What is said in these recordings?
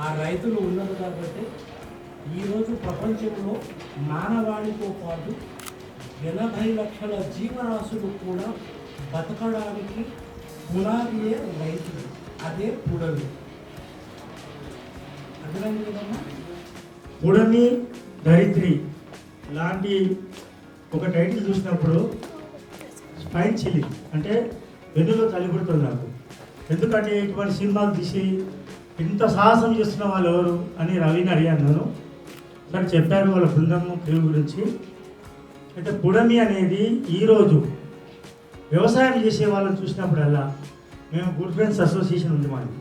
ఆ రైతులు ఉన్నారు కాబట్టి ఈరోజు ప్రపంచంలో మానవాళితో పాటు 80 లక్షల జీవరాశులు కూడా బతకడానికి పునాదియే రైతులు. అదే పుడమి. అర్థమైంది కదమ్మా? పుడమి ధరిత్రి లాంటి ఒక టైటిల్ చూసినప్పుడు స్పైన్ చిల్లి అంటే వెన్నులో తల్లిపుడుతుంది నాకు. ఎందుకంటే ఇటువంటి సినిమాలు తీసి ఇంత సాహసం చేస్తున్న వాళ్ళు ఎవరు అని రవిని అడిగాను నేను. సార్ చెప్పారు వాళ్ళ బృందము ప్రేమ గురించి. అంటే పుడమి అనేది ఈరోజు వ్యవసాయం చేసే వాళ్ళని చూసినప్పుడల్లా మేము గుడ్ ఫ్రెండ్స్ అసోసియేషన్ ఉంది మాది.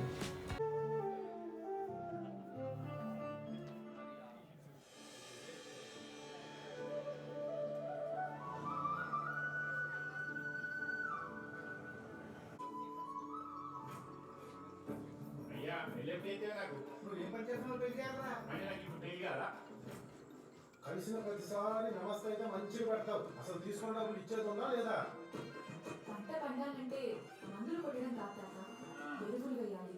కలిసిన ప్రతిసారి నమస్తే అయితే మంచిగా పెడతావు. అసలు తీసుకున్న డబ్బులు ఇచ్చేది ఉందా లేదా? పంట పండాలంటే మందులు కొట్టడం కాక ఎరువులు వేయాలి.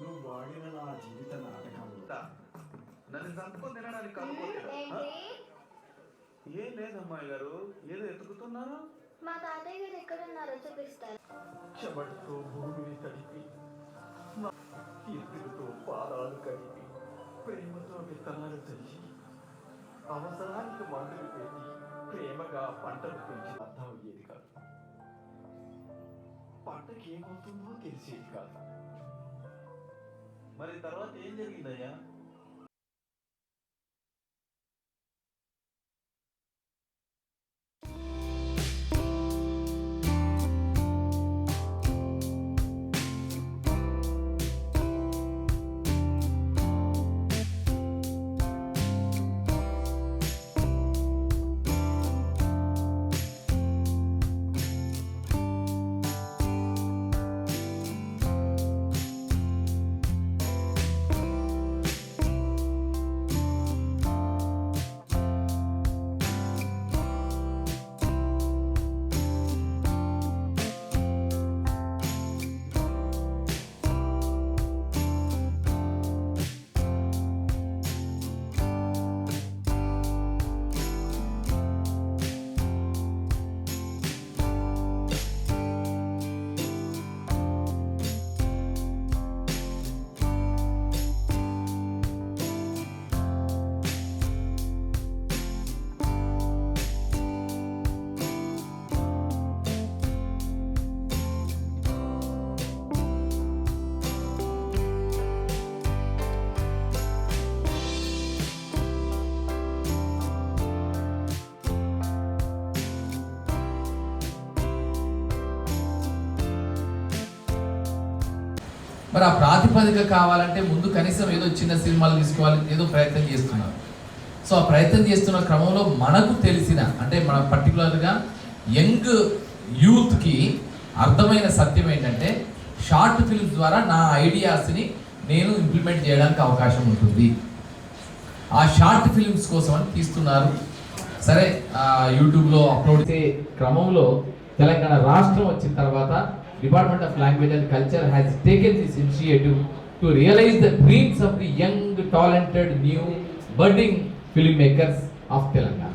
నువ్వు వాడిన నా జీవిత నాటకంలో నన్ను చంపుకొని తినడానికి కాకపోతే ఏం లేదమ్మాయి గారు, ఏదో ఎత్తుకుతున్నారు. మా తాతయ్య గారు ఎక్కడున్నారో చూపిస్తారు. చెమటతో భూమిని తడిపి, కీర్తితో పాదాలు కడిపి, ప్రేమతో విత్తనాలు చల్లి, అవసరానికి మందులు పెట్టి ప్రేమగా పంటలు పెంచి అర్థం అయ్యేది కాదు. పంటకి ఏమవుతుందో తెలిసేది కాదు. మరి తర్వాత ఏం జరిగిందయ్యా? మరి ఆ ప్రాతిపదిక కావాలంటే ముందు కనీసం ఏదో చిన్న సినిమాలు తీసుకోవాలి, ఏదో ప్రయత్నం చేస్తున్నారు. సో ఆ ప్రయత్నం చేస్తున్న క్రమంలో మనకు తెలిసిన అంటే మన పర్టికులర్గా యంగ్ యూత్కి అర్థమైన సత్యం ఏంటంటే షార్ట్ ఫిల్మ్స్ ద్వారా నా ఐడియాస్ని నేను ఇంప్లిమెంట్ చేయడానికి అవకాశం ఉంటుంది. ఆ షార్ట్ ఫిల్మ్స్ కోసం అని తీస్తున్నారు. సరే, యూట్యూబ్లో అప్లోడ్ చేసే క్రమంలో తెలంగాణ రాష్ట్రం వచ్చిన తర్వాత department of language and culture has taken this initiative to realise the dreams of the young talented new budding film makers of Telangana.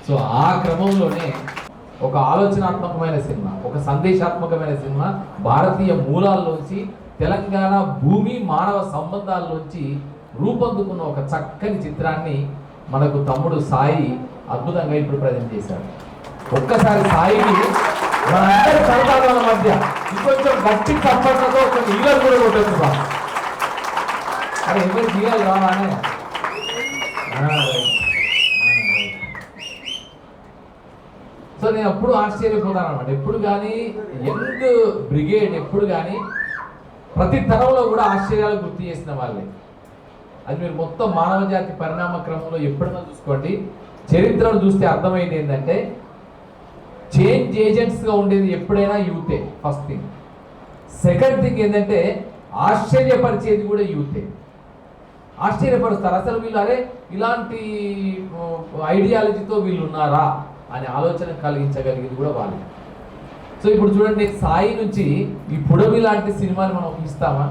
So ఆ క్రమంలోనే ఒక ఆలోచనాత్మకమైన సినిమా, ఒక సందేశాత్మకమైన సినిమా, భారతీయ మూలాల్లోంచి తెలంగాణ భూమి మానవ సంబంధాల్లోంచి రూపొందుకున్న ఒక చక్కని చిత్రాన్ని మనకు తమ్ముడు సాయి అద్భుతంగా ఇప్పుడు ప్రజెంట్ చేశాడు. ఒక్కసారి సాయికి మనందరి సంతానాల మధ్య ఇంకొంచెం గట్టి చప్పట్లతో ఒక నీళ్ళు కూడా కొట్టచ్చు బా. అరే ఎవరు నీళ్ళు రావానే. సో నేను ఎప్పుడు ఆశ్చర్యపోతాను అనమాట. ఎప్పుడు కానీ యంగ్ బ్రిగేడ్ ఎప్పుడు కానీ ప్రతి తరంలో కూడా ఆశ్చర్యాలు గుర్తు చేసిన వాళ్ళే. అది మీరు మొత్తం మానవ జాతి పరిణామ క్రమంలో ఎప్పుడైనా చూసుకోండి, చరిత్రను చూస్తే అర్థమైంది ఏంటంటే చేంజ్ ఏజెంట్స్గా ఉండేది ఎప్పుడైనా యూతే. First thing. సెకండ్ థింగ్ ఏంటంటే ఆశ్చర్యపరిచేది కూడా యూతే. ఆశ్చర్యపరుస్తారు. అసలు వీళ్ళు అరే ఇలాంటి ఐడియాలజీతో వీళ్ళు ఉన్నారా అనే ఆలోచన కలిగించగలిగింది కూడా వాళ్ళు. సో ఇప్పుడు చూడండి, సాయి నుంచి ఈ పుడమి లాంటి సినిమాని మనం ఇస్తామా?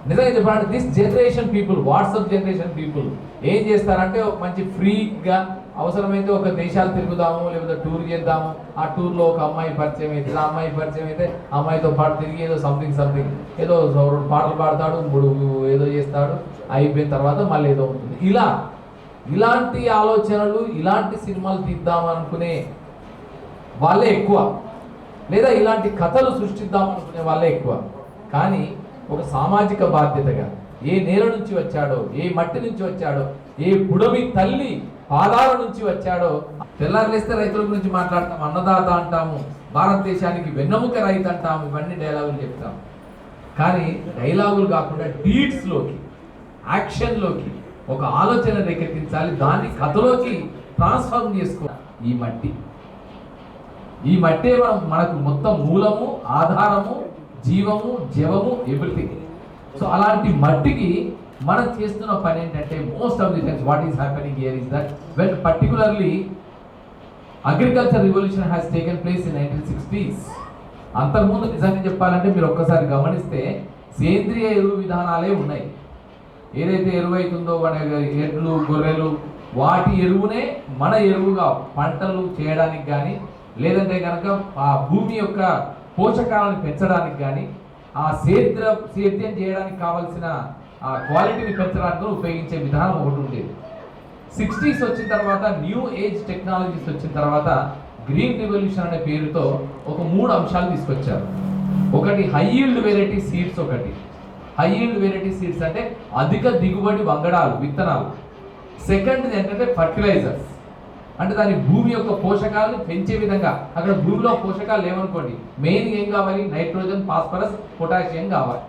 నిజంగా చెప్పాలంటే this generation people, WhatsApp generation people ఏం చేస్తారంటే మంచి ఫ్రీగా అవసరమైతే ఒక దేశాలు తిరుగుదాము, లేకపోతే టూర్ చేద్దాము. ఆ టూర్లో ఒక అమ్మాయి పరిచయం అయితే, ఆ అమ్మాయి పరిచయం అయితే అమ్మాయితో పాటు తిరిగి ఏదో సంథింగ్ ఏదో రెండు పాటలు పాడతాడు, మూడు ఏదో చేస్తాడు, అయిపోయిన తర్వాత మళ్ళీ ఏదో ఉంటుంది. ఇలాంటి ఆలోచనలు, ఇలాంటి సినిమాలు తీద్దామనుకునే వాళ్ళే ఎక్కువ, లేదా ఇలాంటి కథలు సృష్టిద్దామనుకునే వాళ్ళే ఎక్కువ. కానీ ఒక సామాజిక బాధ్యతగా ఏ నేల నుంచి వచ్చాడో, ఏ మట్టి నుంచి వచ్చాడో, ఏ పుడమి తల్లి పాదాల నుంచి వచ్చాడో. తెల్లారులేస్తే రైతుల గురించి మాట్లాడతాం, అన్నదాత అంటాము, భారతదేశానికి వెన్నెముక రైతు అంటాము, ఇవన్నీ డైలాగులు చెప్తాం. కానీ డైలాగులు కాకుండా డీడ్స్లోకి, యాక్షన్లోకి ఒక ఆలోచన రేకెత్తించాలి, దాన్ని కథలోకి ట్రాన్స్ఫార్మ్ చేసుకోవాలి. ఈ మట్టే మనకు మొత్తం మూలము, ఆధారము, జీవము, జవము, ఎవ్రీథింగ్. సో అలాంటి మట్టికి మనం చేస్తున్న పని ఏంటంటే most of the times what is happening here is that when particularly agriculture revolution has taken place in 1960s. అంతకుముందు నిజంగా చెప్పాలంటే మీరు ఒక్కసారి గమనిస్తే సేంద్రియ ఎరువు విధానాలే ఉన్నాయి. ఏదైతే ఎరువు అవుతుందో మన ఎడ్లు, గొర్రెలు, వాటి ఎరువునే మన ఎరువుగా పంటలు చేయడానికి కానీ, లేదంటే కనుక ఆ భూమి యొక్క పోషకాలను పెంచడానికి కానీ, ఆ సేద్యం చేయడానికి కావాల్సిన ఆ క్వాలిటీని పెంచడానికి ఉపయోగించే విధానం ఒకటి ఉండేది. 60s వచ్చిన తర్వాత న్యూ ఏజ్ టెక్నాలజీస్ వచ్చిన తర్వాత గ్రీన్ రివల్యూషన్ అనే పేరుతో ఒక 3 అంశాలు తీసుకొచ్చారు. ఒకటి high yield variety seeds. High yield variety seeds అంటే అధిక దిగుబడి వంగడాలు, విత్తనాలు. సెకండ్ ఏంటంటే ఫర్టిలైజర్స్, అంటే దాని భూమి యొక్క పోషకాలను పెంచే విధంగా. అక్కడ భూమిలో పోషకాలు లేవనుకోండి, మెయిన్ ఏం కావాలి? నైట్రోజన్, ఫాస్ఫరస్, పొటాషియం కావాలి.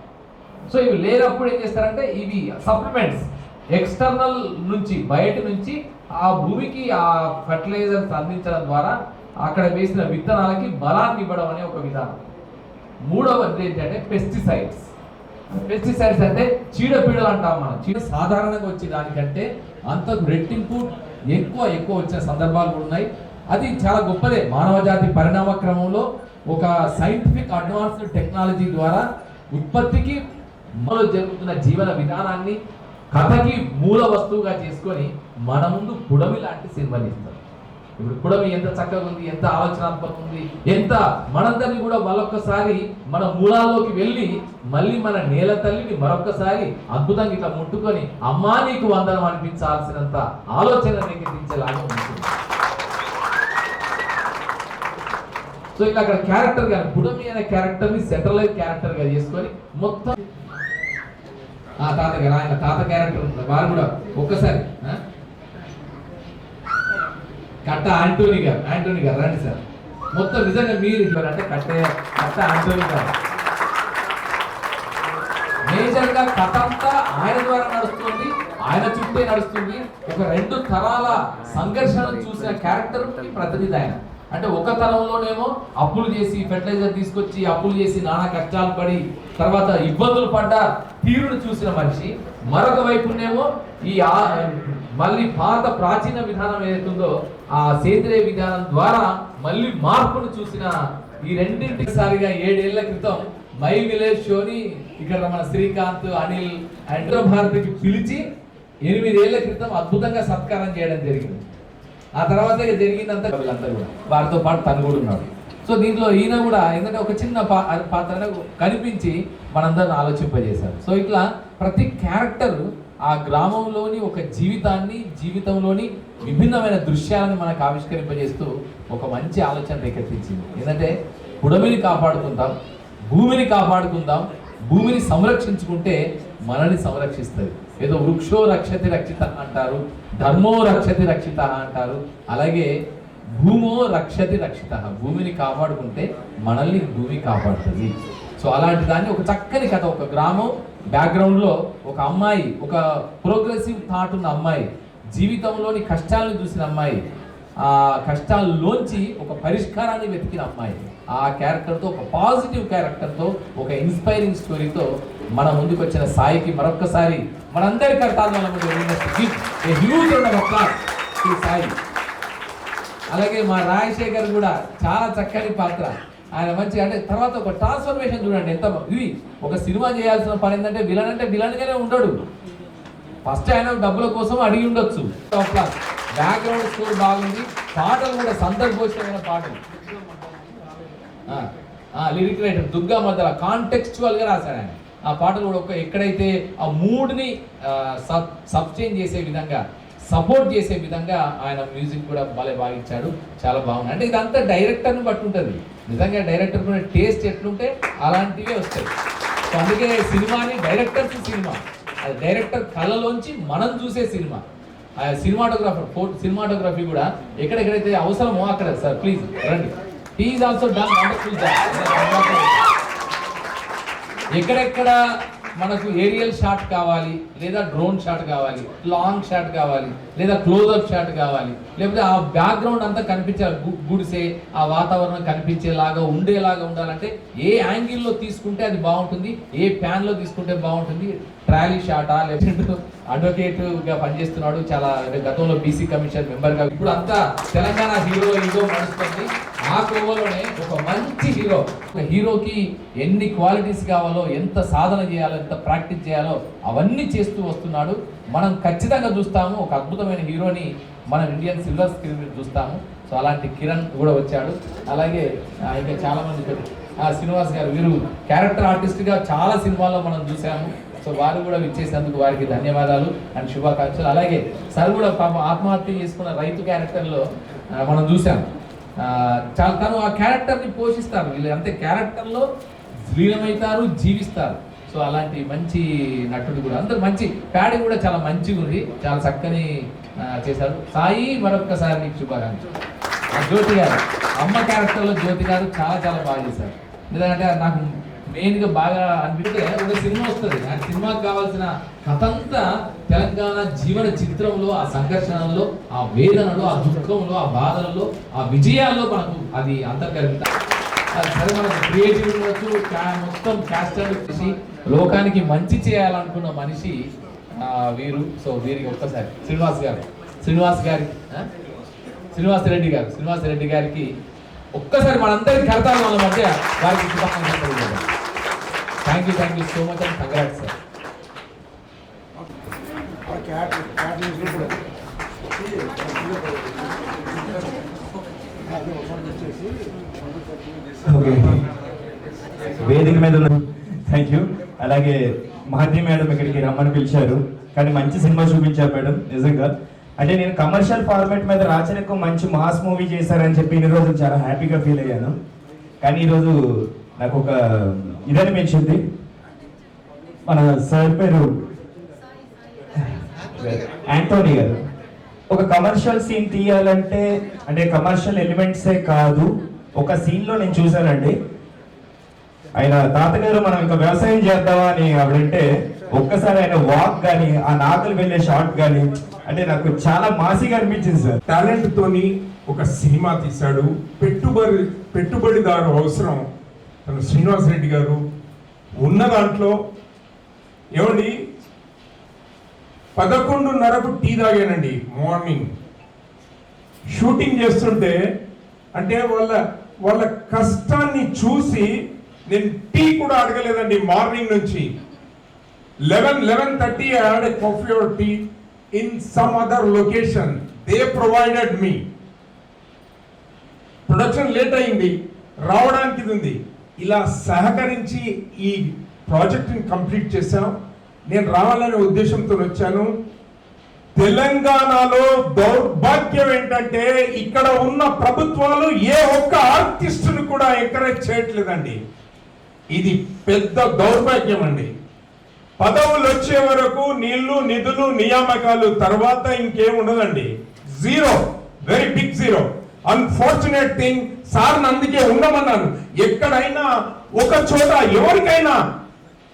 సో ఇవి లేనప్పుడు ఏం చేస్తారంటే ఇవి సప్లిమెంట్స్ ఎక్స్టర్నల్ నుంచి, బయట నుంచి ఆ భూమికి ఆ ఫర్టిలైజర్స్ అందించడం ద్వారా అక్కడ వేసిన విత్తనాలకి బలాన్ని ఇవ్వడం అనే ఒక విధానం. మూడవది ఏంటంటే పెస్టిసైడ్స్. పెస్టిసైడ్స్ అంటే చీడపీడలు అంటాం మనం. సాధారణంగా వచ్చే దానికంటే అంతకు రెట్టింపు ఎక్కువ వచ్చిన సందర్భాలు కూడా ఉన్నాయి. అది చాలా గొప్పదే. మానవ జాతి పరిణామ క్రమంలో ఒక సైంటిఫిక్ అడ్వాన్స్డ్ టెక్నాలజీ ద్వారా ఉత్పత్తికి జరుగుతున్న జీవన విధానాన్ని కథకి మూల వస్తువుగా చేసుకొని మన ముందు పుడమి లాంటి సినిమాలు ఇస్తారు. ఇప్పుడు పుడమి ఎంత చక్కగా ఉంది, ఎంత ఆలోచనాత్మకంగా ఉంది, ఎంత మనందరినీ కూడా మరొక్కసారి మన మూలాల్లోకి వెళ్ళి మళ్ళీ మన నేల తల్లిని మరొక్కసారి అద్భుతంగా ఇట్లా ముట్టుకొని అమ్మా నీకు వందనం అనిపించాల్సినంత ఆలోచన రేకెత్తించేలాగా ఉంటుంది. సో ఇట్లా అక్కడ క్యారెక్టర్ గా పుడమి అనే క్యారెక్టర్ ని సెంట్రలైజ్ క్యారెక్టర్ గా చేసుకొని మొత్తం తాతగారు, ఆయన తాత క్యారెక్టర్ ఉంటుంది. వారు కూడా ఒక్కసారి కట్ట ఆంటోనీ గారు రండి సార్. మొత్తం నిజంగా మీరు అంటే కట్ట ఆంటోనీ గారు మేజర్ గా కథ అంతా ఆయన ద్వారా నడుస్తుంది, ఆయన చుట్టే నడుస్తుంది. ఒక 2 తరాల సంఘర్షణను చూసిన క్యారెక్టర్ ప్రతినిధి ఆయన. అంటే ఒక తరంలోనేమో అప్పులు చేసి ఫెర్టిలైజర్ తీసుకొచ్చి అప్పులు చేసి నానా కష్టాలు పడి తర్వాత ఇబ్బందులు పడ్డ తీరును చూసిన మనిషి, మరొక వైపునేమో ఈ మళ్ళీ పాత ప్రాచీన విధానం ఏదైతుందో ఆ సేంద్రియ విధానం ద్వారా మళ్ళీ మార్పును చూసిన ఈ రెండింటిసారిగా 7 ఏళ్ల క్రితం మై విలేజ్ షోని ఇక్కడ మన శ్రీకాంత్, అనిల్ అండ్ భారతికి పిలిచి 8 ఏళ్ల క్రితం అద్భుతంగా సత్కారం చేయడం జరిగింది. ఆ తర్వాత జరిగిందంతా వీళ్ళందరూ కూడా వారితో పాటు తను కూడా ఉన్నాడు. సో దీంట్లో ఈయన కూడా ఏంటంటే ఒక చిన్న పాత్ర కనిపించి మనందరిని ఆలోచింపజేశారు. సో ఇట్లా ప్రతి క్యారెక్టర్ ఆ గ్రామంలోని ఒక జీవితంలోని విభిన్నమైన దృశ్యాలను మనకు ఆవిష్కరింపజేస్తూ ఒక మంచి ఆలోచన రేకెత్తించింది. ఏంటంటే పుడమిని కాపాడుకుందాం, భూమిని కాపాడుకుందాం, భూమిని సంరక్షించుకుంటే మనల్ని సంరక్షిస్తుంది. ఏదో వృక్షో రక్షతి రక్షిత అంటారు, ధర్మో రక్షతి రక్షిత అంటారు, అలాగే భూమో రక్షతి రక్షిత, భూమిని కాపాడుకుంటే మనల్ని భూమి కాపాడుతుంది. సో అలాంటి దాన్ని ఒక చక్కని కథ, ఒక గ్రామం బ్యాక్గ్రౌండ్లో ఒక అమ్మాయి, ఒక ప్రోగ్రెసివ్ థాట్ ఉన్న అమ్మాయి, జీవితంలోని కష్టాలను చూసిన అమ్మాయి, ఆ కష్టాల్లోంచి ఒక పరిష్కారాన్ని వెతికిన అమ్మాయి, ఆ క్యారెక్టర్తో, ఒక పాజిటివ్ క్యారెక్టర్తో, ఒక ఇన్స్పైరింగ్ స్టోరీతో మన ముందుకు వచ్చిన సాయికి మరొక్కసారి మనందరి కర్తాల సాయి. అలాగే మా రాజశేఖర్ కూడా చాలా చక్కని పాత్ర, ఆయన మంచి అంటే తర్వాత ఒక ట్రాన్స్ఫర్మేషన్ చూడండి ఎంత ఇది. ఒక సినిమా చేయాల్సిన పని ఏంటంటే విలన్ అంటే విలన్గానే ఉండడు. ఫస్ట్ ఆయన డబ్బుల కోసం అడిగి ఉండొచ్చు. బ్యాక్గ్రౌండ్ స్కోర్ బాగుంది, పాటలు కూడా సందర్భోచితమైన పాటలు. లిరిక్ రైటర్ దుర్గా మధ్యలో కాంటెక్స్చువల్గా రాశాడు ఆయన. ఆ పాటలు కూడా ఒక ఎక్కడైతే ఆ మూడ్ని సబ్స్టైన్ చేసే విధంగా, సపోర్ట్ చేసే విధంగా ఆయన మ్యూజిక్ కూడా బాగా ఇచ్చాడు. చాలా బాగుంది. అంటే ఇదంతా డైరెక్టర్ని బట్టి ఉంటుంది. నిజంగా డైరెక్టర్ కూడా టేస్ట్ ఎట్లుంటే అలాంటివే వస్తాయి. సో అందుకే సినిమాని డైరెక్టర్స్ సినిమా, అది డైరెక్టర్ కళ్ళలోంచి మనం చూసే సినిమా. సినిమాటోగ్రఫీ కూడా ఎక్కడెక్కడైతే అవసరమో అక్కడ సార్ ప్లీజ్ రండి. Is also done wonderful job. ఎక్కడెక్కడ మనకు ఏరియల్ షాట్ కావాలి, లేదా డ్రోన్ షాట్ కావాలి, లాంగ్ షాట్ కావాలి, లేదా క్లోజ్అప్ షాట్ కావాలి, లేకపోతే ఆ బ్యాక్గ్రౌండ్ అంతా కనిపించాలి, గుడిసే ఆ వాతావరణం కనిపించేలాగా ఉండేలాగా ఉండాలంటే ఏ యాంగిల్లో తీసుకుంటే అది బాగుంటుంది, ఏ ప్యాన్లో తీసుకుంటే బాగుంటుంది. ట్రాలీ షాటా, లేకపోతే అడ్వకేట్గా పనిచేస్తున్నాడు, చాలా గతంలో బీసీ కమిషన్ మెంబర్గా, ఇప్పుడు అంతా తెలంగాణ హీరో నడుస్తుంది. ఆ కోవలోనే ఒక మంచి హీరో, ఒక హీరోకి ఎన్ని క్వాలిటీస్ కావాలో, ఎంత సాధన చేయాలో, ఎంత ప్రాక్టీస్ చేయాలో అవన్నీ చేస్తూ వస్తున్నాడు. మనం ఖచ్చితంగా చూస్తాము ఒక అద్భుతమైన హీరోని మనం ఇండియన్ సిల్వర్ స్క్రీన్ మీద చూస్తాము. సో అలాంటి కిరణ్ కూడా వచ్చాడు. అలాగే ఇంకా చాలామంది శ్రీనివాస్ గారు, వీరు క్యారెక్టర్ ఆర్టిస్ట్గా చాలా సినిమాల్లో మనం చూసాము. సో వారు కూడా విచ్చేసినందుకు వారికి ధన్యవాదాలు అండ్ శుభాకాంక్షలు. అలాగే సార్ కూడా పాపం ఆత్మహత్య చేసుకున్న రైతు క్యారెక్టర్లో మనం చూసాం. చాలా తను ఆ క్యారెక్టర్ని పోషిస్తారు. వీళ్ళు అంతే క్యారెక్టర్లో లీనమవుతారు, జీవిస్తారు. సో అలాంటి మంచి నటుడు కూడా, అందరు మంచి ప్యాడి కూడా చాలా మంచిగా ఉంది, చాలా చక్కని చేశారు. సాయి మరొక్కసారి నీకు శుభాకాంక్షలు. జ్యోతి గారు, అమ్మ క్యారెక్టర్లో జ్యోతి గారు చాలా చాలా బాగా చేశారు. ఎందుకంటే నాకు మెయిన్గా బాగా అనిపిస్తే ఒక సినిమా వస్తుంది, ఆ సినిమాకి కావాల్సిన కథ అంతా తెలంగాణ జీవన చిత్రంలో, ఆ సంఘర్షణలో, ఆ వేదనలో, ఆ దుఃఖంలో, ఆ బాధలలో, ఆ విజయాల్లో మనకు అది అంతర్గత. సరే మనకు క్రియేటివ్ ఉండొచ్చు, మొత్తం క్యాస్టర్ చేసి లోకానికి మంచి చేయాలనుకున్న మనిషి వీరు. సో వీరికి ఒక్కసారి శ్రీనివాస్ రెడ్డి గారికి ఒక్కసారి మనందరి కర్తాల వాళ్ళ మధ్య వారికి శుభాకాంక్షలు. Thank you so much and congrats sir. Okay, వేదిక మీద ఉన్న థ్యాంక్ యూ. అలాగే మహతి మేడం ఇక్కడికి రమ్మని పిలిచారు, కానీ మంచి సినిమా చూపించారు మేడం. నిజంగా అంటే నేను కమర్షియల్ ఫార్మాట్ మీద రాచనకు మంచి మాస్ మూవీ చేశారని చెప్పి ఇన్ని రోజులు చాలా హ్యాపీగా ఫీల్ అయ్యాను. కానీ ఈరోజు నాకు ఒక ఇదనిపించింది. మన సార్ పేరు యాంటోనీ గారు. ఒక కమర్షియల్ సీన్ తీయాలంటే అంటే కమర్షియల్ ఎలిమెంట్సే కాదు, ఒక సీన్లో నేను చూశానండి. ఆయన తాతగారు మనం ఇంకా వ్యవసాయం చేద్దామా అని ఆవిడంటే ఒక్కసారి ఆయన వాక్ కానీ ఆ నాకులు వెళ్ళే షాట్ కానీ అంటే నాకు చాలా మాసిగా అనిపించింది సార్. టాలెంట్ తోని ఒక సినిమా తీశాడు. పెట్టుబడిదారు అవసరం తన శ్రీనివాస్ రెడ్డి గారు ఉన్న దాంట్లో ఏమండి 11:30కు టీ తాగానండి మార్నింగ్. షూటింగ్ చేస్తుంటే అంటే వాళ్ళ కష్టాన్ని చూసి నేను టీ కూడా అడగలేదండి మార్నింగ్ నుంచి. 11:30 I had a coffee or tea in some other location. They provided me. Production late అయింది, రావడానికి ఇది ఉంది. ఇలా సహకరించి ఈ ప్రాజెక్ట్ని కంప్లీట్ చేశాం. నేను రావాలనే ఉద్దేశంతో వచ్చాను. తెలంగాణలో దౌర్భాగ్యం ఏంటంటే ఇక్కడ ఉన్న ప్రభుత్వాలు ఏ ఒక్క ఆర్టిస్టును కూడా ఎంకరేజ్ చేయట్లేదండి. ఇది పెద్ద దౌర్భాగ్యం అండి. పదవులు వచ్చే వరకు నీళ్లు, నిధులు, నియామకాలు తర్వాత ఇంకేం ఉండదండి. Zero, very big zero. Unfortunate thing. Sir అందుకే ఉండమన్నాను. ఎక్కడైనా ఒక చోట ఎవరికైనా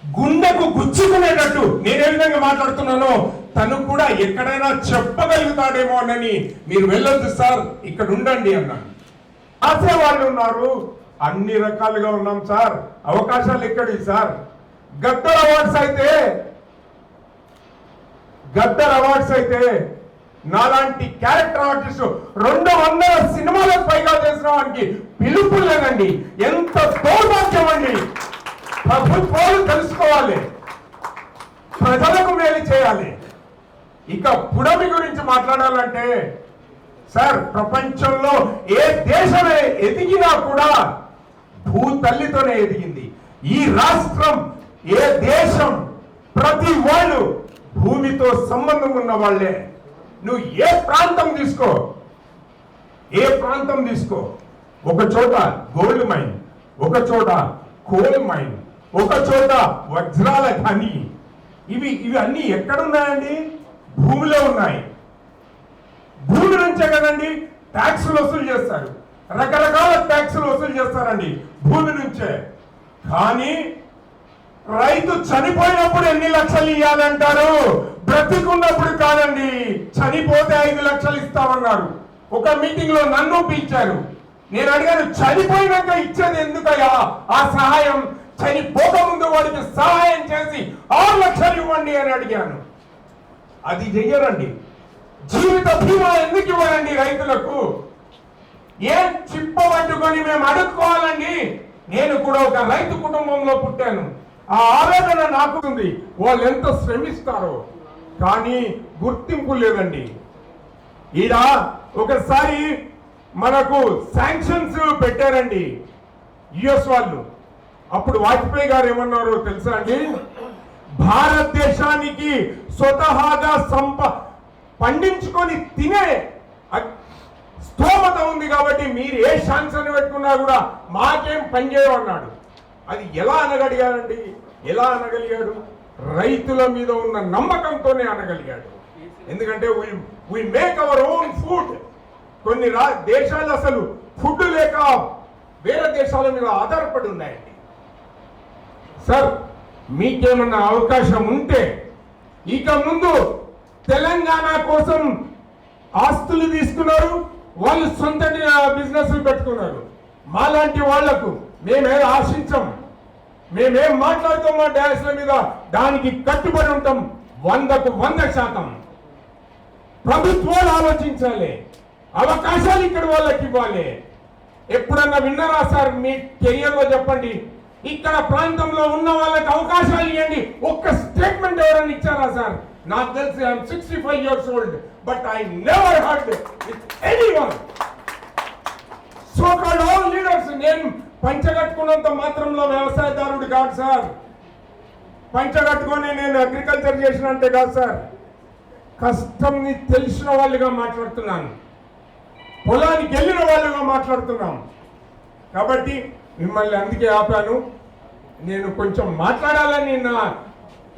గుండెకు గుచ్చుకునేటట్టు నేను ఏ విధంగా మాట్లాడుతున్నానో తను కూడా ఎక్కడైనా చెప్పగలుగుతాడేమో అని మీరు వెళ్ళొద్దు సార్, ఇక్కడ ఉండండి అన్నాను. ఆసే వాళ్ళు ఉన్నారు, అన్ని రకాలుగా ఉన్నాం సార్. అవకాశాలు ఎక్కడి సార్? గద్దర్ అవార్డ్స్ అయితే నాలాంటి క్యారెక్టర్ ఆర్టిస్ట్ 200 సినిమాలకు పైగా చేసిన వానికి పిలుపు లేదండి. ఎంత దౌర్భాగ్యం అండి. ప్రభుత్వాలు తెలుసుకోవాలి, ప్రజలకు మేలు చేయాలి. ఇక పుడమి గురించి మాట్లాడాలంటే సార్, ప్రపంచంలో ఏ దేశమే ఎదిగినా కూడా భూతల్లితోనే ఎదిగింది. ఈ రాష్ట్రం, ఏ దేశం, ప్రతి వాళ్ళు భూమితో సంబంధం ఉన్న వాళ్ళే. నువ్వు ఏ ప్రాంతం తీసుకో, ఒక చోట గోల్డ్ మైన్, ఒక చోట కోల్ మైన్, ఒక చోట వజ్రాల ఖని. ఇవి అన్ని ఎక్కడున్నాయండి? భూమిలో ఉన్నాయి. భూమి నుంచే కదండి ట్యాక్సులు వసూలు చేస్తారు. రకరకాల ట్యాక్సులు వసూలు చేస్తారండి భూమి నుంచే. కానీ రైతు చనిపోయినప్పుడు ఎన్ని లక్షలు ఇవ్వాలంటారు? బ్రతికున్నప్పుడు కాదండి. చనిపోతే 5 లక్షలు ఇస్తామన్నారు. ఒక మీటింగ్ లో నన్ను పిలిచారు. నేను అడిగాను, చనిపోయినాక ఇచ్చేది ఎందుకయ్యా ఆ సహాయం? చనిపోకముందు వాడికి సహాయం చేసి 6 లక్షలు ఇవ్వండి అని అడిగాను. అది చెయ్యరండి. జీవిత బీమా ఎందుకు ఇవ్వరండి రైతులకు? ఏం చిప్ప పట్టుకొని మేము అడుక్కోవాలండి? నేను కూడా ఒక రైతు కుటుంబంలో పుట్టాను. ఆ ఆవేదన నాకు ఉంది. వాళ్ళు ఎంత శ్రమిస్తారో, కానీ గుర్తింపు లేదండి. ఈడ ఒకసారి మనకు శాంక్షన్స్ పెట్టారండి యుఎస్ వాళ్ళు. అప్పుడు వాజ్పేయి గారు ఏమన్నారో తెలుసా అండి? భారతదేశానికి స్వతహాగా పండించుకొని తినే స్తోమత ఉంది కాబట్టి మీరు ఏ శాంక్షన్ పెట్టుకున్నా కూడా మాకేం పనిచేయమన్నాడు. అది ఎలా అనగలిగాడండి? ఎలా అనగలిగాడు? రైతుల మీద ఉన్న నమ్మకంతోనే అనగలిగాడు. ఎందుకంటే we make our own food. కొన్ని దేశాలు అసలు ఫుడ్ లేక వేరే దేశాల మీద ఆధారపడి ఉన్నాయండి. సార్, మీకేమన్నా అవకాశం ఉంటే ఇక ముందు తెలంగాణ కోసం ఆస్తులు తీసుకున్నారు, వాళ్ళు సొంత బిజినెస్లు పెట్టుకున్నారు. మాలాంటి వాళ్లకు మేమేం ఆశించం. మేమేం మాట్లాడుతాం మా డాన్స్ల మీద దానికి కట్టుబడి ఉంటాం 100కు 100%. ప్రభుత్వాలు ఆలోచించాలి, అవకాశాలు ఇక్కడ వాళ్ళకి ఇవ్వాలి. ఎప్పుడన్నా విన్నారా సార్ మీ కెరియర్ లో? చెప్పండి, ఇక్కడ ప్రాంతంలో ఉన్న వాళ్ళకి అవకాశాలు ఇవ్వండి. ఒక్క స్టేట్మెంట్ ఎవరైనా ఇచ్చారా సార్? నాకు తెలిసి I'm 65 years old, but I never heard with anyone. So called all leaders. నేను పంచగట్టుకున్నంత మాత్రంలో వ్యవసాయదారుడు కాదు సార్. పంచగట్టుకొని నేను అగ్రికల్చర్ చేసినంటే కాదు సార్. కష్టంని తెలిసిన వాళ్ళుగా మాట్లాడుతున్నాను, పొలానికి వెళ్ళిన వాళ్ళుగా మాట్లాడుతున్నాం. కాబట్టి మిమ్మల్ని అందుకే ఆపాను. నేను కొంచెం మాట్లాడాలని నా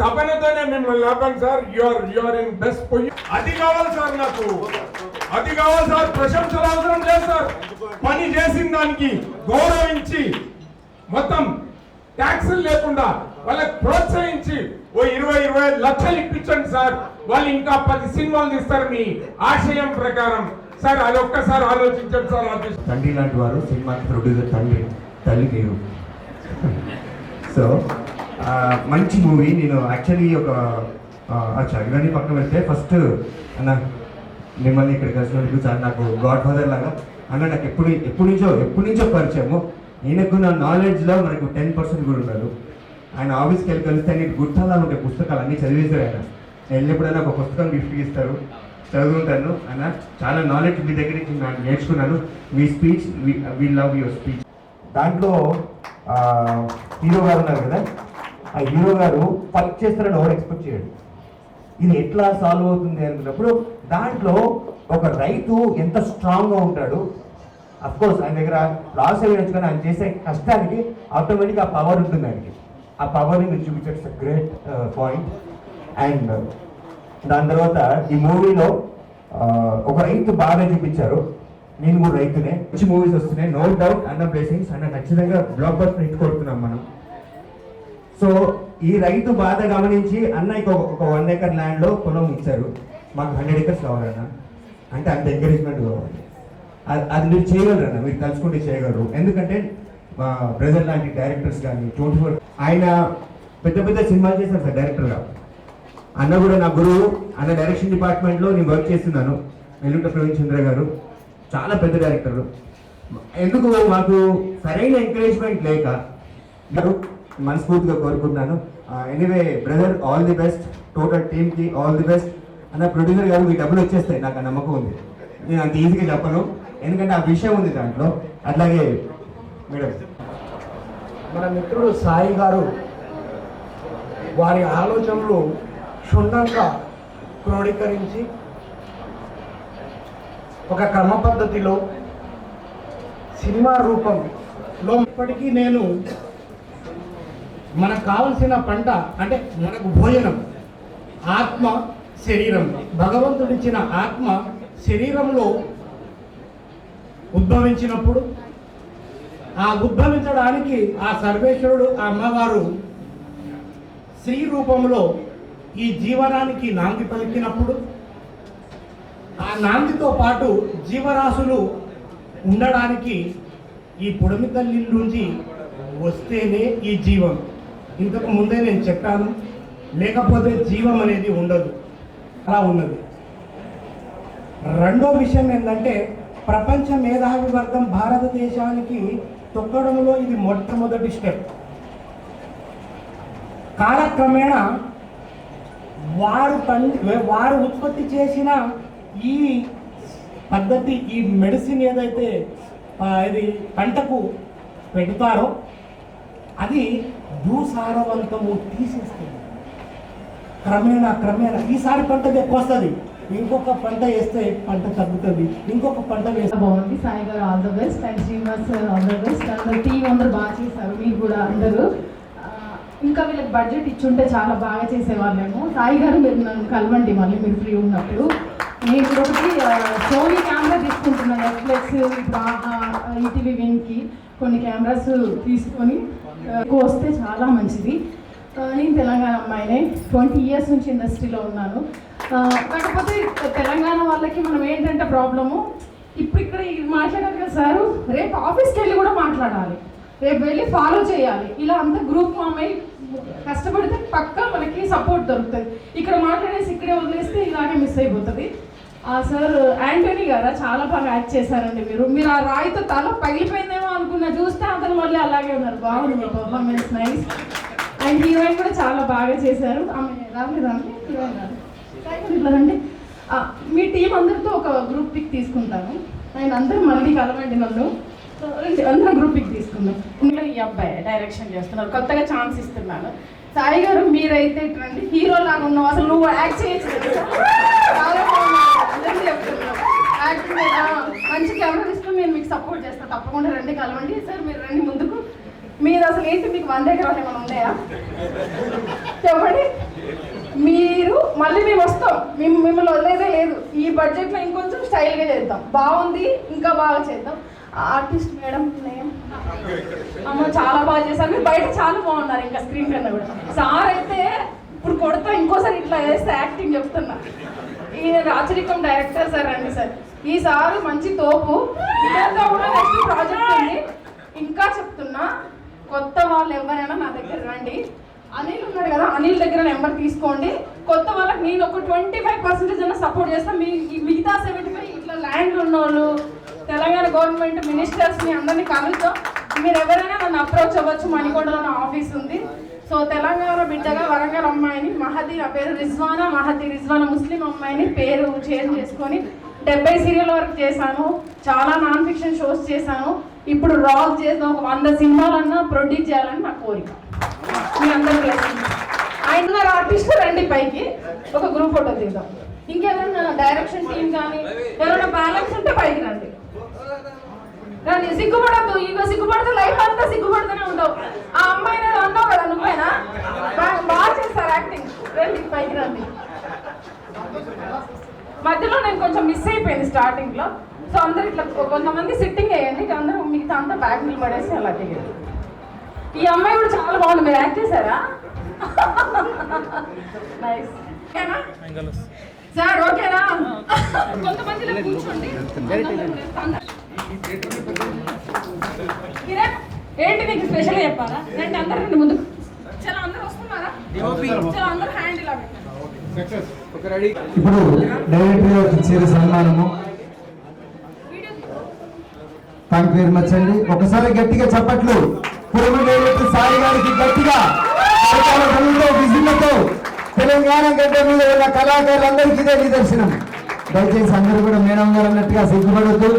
తపనతోనే మిమ్మల్ని ఆపాను sir. You are in best position. అది కావాలి సార్, నాకు అది కావాలి సార్. ప్రశంసలు అవసరం లేదు సార్. పని చేసిన దానికి గౌరవించి మొత్తం ట్యాక్సులు లేకుండా వాళ్ళకి ప్రోత్సహించి ఓ 20-25 లక్షలు ఇప్పించండి సార్. వాళ్ళు ఇంకా 10 సినిమాలు తీస్తారు మీ ఆశయం ప్రకారం సార్. అది ఒక్కసారి ఆలోచించండి సార్. తండ్రి లాంటి వారు సినిమాకి ప్రొడ్యూసర్, తల్లి నీరు. సో మంచి మూవీ. నేను యాక్చువల్లీ ఒక అచ్చా ఇవన్నీ పక్కన పెడితే ఫస్ట్ అన్న మిమ్మల్ని ఇక్కడ కలిసినందుకు చాలా నాకు గాడ్ ఫాదర్ లాగా. అన్న నాకు ఎప్పటి నుంచో పరిచయము. ఈయనకు నా నాలెడ్జ్లో మనకు 10% కూడా ఉండదు. ఆయన ఆఫీస్కి వెళ్ళి కలిస్తే అన్ని గుర్తాలా ఉంటాయి పుస్తకాలు అన్నీ చదివేస్తారు ఆయన. నేను వెళ్ళినప్పుడైనా ఒక పుస్తకం గిఫ్ట్ ఇస్తారు, చదువుతుంటాను. అన్న చాలా నాలెడ్జ్ మీ దగ్గర నుంచి నాకు నేర్చుకున్నాను. మీ speech we love your speech. దాంట్లో హీరో గారు ఉన్నారు కదా, ఆ హీరో గారు వర్క్ చేస్తారని ఎవరు ఎక్స్పెక్ట్ చేయడు. ఇది ఎట్లా సాల్వ్ అవుతుంది అనుకున్నప్పుడు దాంట్లో ఒక రైతు ఎంత స్ట్రాంగ్గా ఉంటాడు. అఫ్కోర్స్ ఆయన దగ్గర లాస్ అయ్యొచ్చు కానీ ఆయన చేసే కష్టానికి ఆటోమేటిక్గా ఆ పవర్ ఉంటుంది ఆయనకి. ఆ పవర్ని మీరు చూపించే గ్రేట్ పాయింట్. అండ్ దాని తర్వాత ఈ మూవీలో ఒక రైతు బాగా చూపించారు. నేను కూడా రైతునే. మంచి మూవీస్ వస్తున్నాయి, నో డౌట్. అన్న బ్లెస్సింగ్స్ అన్న ఖచ్చితంగా బ్లాక్ బస్టర్ హిట్ కొడుతున్నాం మనం. సో ఈ రైతు బాధ గమనించి అన్నయ్యకి ఒక 1 acre ల్యాండ్లో పొలం ఇచ్చారు. మాకు 100 acres కావాలన్నా అంటే అంత ఎంకరేజ్మెంట్ కావాలి. అది మీరు చేయగలరన్న, మీరు తలుచుకుంటే చేయగలరు. ఎందుకంటే మా బ్రదర్ లాంటి డైరెక్టర్స్ కానీ 24 ఆయన పెద్ద సినిమాలు చేశారు సార్ డైరెక్టర్గా. అన్న కూడా నా గురువు. అన్న డైరెక్షన్ డిపార్ట్మెంట్లో నేను వర్క్ చేస్తున్నాను. వెల్లుంట ప్రవీణ్ చంద్ర గారు చాలా పెద్ద డైరెక్టరు. ఎందుకు మాకు సరైన ఎంకరేజ్మెంట్ లేక మనస్ఫూర్తిగా కోరుకుంటున్నాను. Anyway brother, all the best. Total టీమ్కి ఆల్ ది బెస్ట్. అన్న ప్రొడ్యూసర్ గారు మీ డబ్బులు వచ్చేస్తాయి, నాకు ఆ నమ్మకం ఉంది. నేను అంత ఈజీగా చెప్పను, ఎందుకంటే ఆ విషయం ఉంది దాంట్లో. అట్లాగే మేడం, మన మిత్రుడు సాయి గారు వారి ఆలోచనలు క్షుణ్ణంగా క్రోడీకరించి ఒక క్రమ పద్ధతిలో సినిమా రూపంలో ఇప్పటికీ నేను మనకు కావలసిన పంట అంటే మనకు భోజనం, ఆత్మ, శరీరం. భగవంతుడిచ్చిన ఆత్మ శరీరంలో ఉద్భవించినప్పుడు ఆ ఉద్భవించడానికి ఆ సర్వేశ్వరుడు, ఆ అమ్మవారు స్త్రీ రూపంలో ఈ జీవనానికి నాంది పలికినప్పుడు ఆ నాందితో పాటు జీవరాశులు ఉండడానికి ఈ పుడమి తల్లి నుంచి వస్తేనే ఈ జీవం. ఇంతకు ముందే నేను చెప్పాను, లేకపోతే జీవం అనేది ఉండదు, అలా ఉన్నది. రెండో విషయం ఏంటంటే ప్రపంచ మేధావి వర్గం భారతదేశానికి తొక్కడంలో ఇది మొట్టమొదటి స్టెప్. కాలక్రమేణా వారు ఉత్పత్తి చేసిన ఈ పద్ధతి, ఈ మెడిసిన్ ఏదైతే ఇది పంటకు పెడతారో అది భూసారవంతము తీసేస్తుంది. క్రమేణా ఈసారి పంట ఎక్కువ వస్తుంది, ఇంకొక పంట వేస్తే పంట తగ్గుతుంది, ఇంకొక పంట వేస్తే బాగుంది. సాయి గారు all the best and Srinivas sir all the best. అందరు టీం అందరూ బాగా చేశారు, మీరు కూడా అందరూ. ఇంకా వీళ్ళకి బడ్జెట్ ఇచ్చుంటే చాలా బాగా చేసేవాళ్ళేమో. సాయి గారు మీరు నన్ను కలవండి మళ్ళీ మీరు ఫ్రీ ఉన్నప్పుడు. నేను ఇప్పుడు ఒకటి సోనీ కెమెరా తీసుకుంటున్నాను, నెట్ఫ్లిక్స్ ఇప్పుడు ఈటీవీ విన్కి కొన్ని కెమెరాస్ తీసుకొని వస్తే చాలా మంచిది. నేను తెలంగాణ అమ్మాయినే, 20 years నుంచి ఇండస్ట్రీలో ఉన్నాను. కాకపోతే తెలంగాణ వాళ్ళకి మనం ఏంటంటే ప్రాబ్లము, ఇప్పుడు ఇక్కడ మాట్లాడారు కదా సారు, రేపు ఆఫీస్కి వెళ్ళి కూడా మాట్లాడాలి, రేపు వెళ్ళి ఫాలో చేయాలి. ఇలా అంతా గ్రూప్ ఫామ్ అయ్యి కష్టపడితే పక్కా మనకి సపోర్ట్ దొరుకుతుంది. ఇక్కడ మాట్లాడేసి ఇక్కడే వదిలేస్తే ఇలాగే మిస్ అయిపోతుంది. సార్ యాంటోనీ గారా చాలా బాగా యాక్ట్ చేశారండి. మీరు ఆ రాయితో తల పగిలిపోయిందేమో అనుకున్నా, చూస్తే అతను మళ్ళీ అలాగే ఉన్నారు. బాగుంది మీ పర్ఫార్మెన్స్, నైస్. అండ్ హీరోయిన్ కూడా చాలా బాగా చేశారు. ఆమె రాలేదండి హీరోయిన్ గారు, ఇట్లా రండి. మీ టీం అందరితో ఒక గ్రూప్ పిక్ తీసుకుంటాను. అండ్ అందరూ మళ్ళీ కలవండి నన్ను, అందరం గ్రూప్ పిక్ తీసుకుందాం. ఇంకా ఈ అబ్బాయి డైరెక్షన్ చేస్తున్నారు, కొత్తగా ఛాన్స్ ఇస్తున్నాను. సాయి గారు మీరైతే రండి, హీరో లాగా ఉన్నావు, అసలు నువ్వు యాక్ట్ చేయొచ్చు కదా, చాలా బాగుంది చెప్తున్నాను. యాక్టింగ్ మంచి కెమెరా తీసుకుని నేను మీకు సపోర్ట్ చేస్తాను, తప్పకుండా రండి కలవండి. సార్ మీరు రండి ముందుకు. మీరు అసలు ఏంటి, మీకు 100 ఎకరాలు ఏమైనా ఉన్నాయా చెప్పండి. మీరు మళ్ళీ మేము వస్తాం, మిమ్మల్ని వదిలేదే లేదు. ఈ బడ్జెట్లో ఇంకొంచెం స్టైల్గా చేద్దాం, బాగుంది ఇంకా బాగా చేద్దాం. ఆర్టిస్ట్ మేడం నేమ్ అమ్మ చాలా బాగా చేశారు, మీరు బయట చాలా బాగున్నారు, ఇంకా స్క్రీన్ కన్నా కూడా. సార్ అయితే ఇప్పుడు కొడతా, ఇంకోసారి ఇట్లా వేస్తే యాక్టింగ్ చెప్తున్నా. ఈయన రాచరికం డైరెక్టర్ సార్, రండి సార్. ఈసారి మంచి తోపు, ఇదంతా కూడా నెక్స్ట్ ప్రాజెక్ట్ ఉంది. ఇంకా చెప్తున్నా, కొత్త వాళ్ళు ఎవరైనా నా దగ్గర రండి, అనిల్ ఉన్నాడు కదా, అనిల్ దగ్గర నెంబర్ తీసుకోండి. కొత్త వాళ్ళకి నేను ఒక 25% అన్న సపోర్ట్ చేస్తాను. మీ మిగతా 75 ఇట్లా ల్యాండ్ ఉన్నోళ్ళు, తెలంగాణ గవర్నమెంట్ మినిస్టర్స్ని అందరినీ కలుద్దాం. మీరు ఎవరైనా నన్ను అప్రోచ్ అవ్వచ్చు. మణికొండలో నా ఆఫీస్ ఉంది. సో తెలంగాణ బిడ్డగా వరంగల్ అమ్మాయిని మహతి, నా పేరు రిజ్వానా, మహతి రిజ్వానా, ముస్లిం అమ్మాయిని పేరు చేంజ్ చేసుకొని 70 సీరియల్ వరకు చేశాను. చాలా నాన్ ఫిక్షన్ షోస్ చేశాను. ఇప్పుడు రాక్ చేద్దాం, ఒక 100 సినిమాలన్నా ప్రొడ్యూస్ చేయాలని నా కోరిక. మీ అందరూ ఆయన ఆర్టిస్ట్ రండి పైకి, ఒక గ్రూప్ ఫోటో తీద్దాం. ఇంకేదైనా డైరెక్షన్ టీం కానీ ఎవరైనా బ్యాలెన్స్ ఉంటే పైకి రండి. రండి, సిగ్గుపడద్దు. ఇక సిగ్గుపడితే లైఫ్ అంతా సిగ్గుపడుతూనే ఉండవు. ఆ అమ్మాయిని అన్నావు కదా, నువ్వేనా? బాగా చేస్తారు యాక్టింగ్. రండి పైకి రండి. మధ్యలో నేను కొంచెం మిస్ అయిపోయింది స్టార్టింగ్లో. సో అందరు ఇట్లా కొంతమంది సిట్టింగ్ వేయండి, అందరూ మిగతా అంతా బ్యాగ్ నిలబడేసి అలా దిగండి. ఈ అమ్మాయి కూడా చాలా బాగుంది. మీరు యాక్ట్ చేశారా? నైస్. ఓకేనా సార్? ఓకేనా? కొంతమందిలో కూర్చోండి. ఏంటి మీకు స్పెషల్ చెప్పాలా? రండి అందరు రండి ముందుకు. చాలా అందరు వస్తున్నారా? చాలా అందరు హ్యాండ్ ఇలా పెట్టండి. ఇప్పుడు డైరెక్టర్ ఇచ్చారు సన్మానము. థ్యాంక్ యూ వెరీ మచ్ అండి. ఒకసారి గట్టిగా చప్పట్లు పురమ డైరెక్టర్ సాయి గారికి గట్టిగా విజులతో తెలంగాణ గడ్డ మీద ఉన్న కళాకారులందరికీ ఇదే నిదర్శనం. దయచేసి అందరూ కూడా మేడం గారు అన్నట్టుగా సిగ్గుపడొద్దు.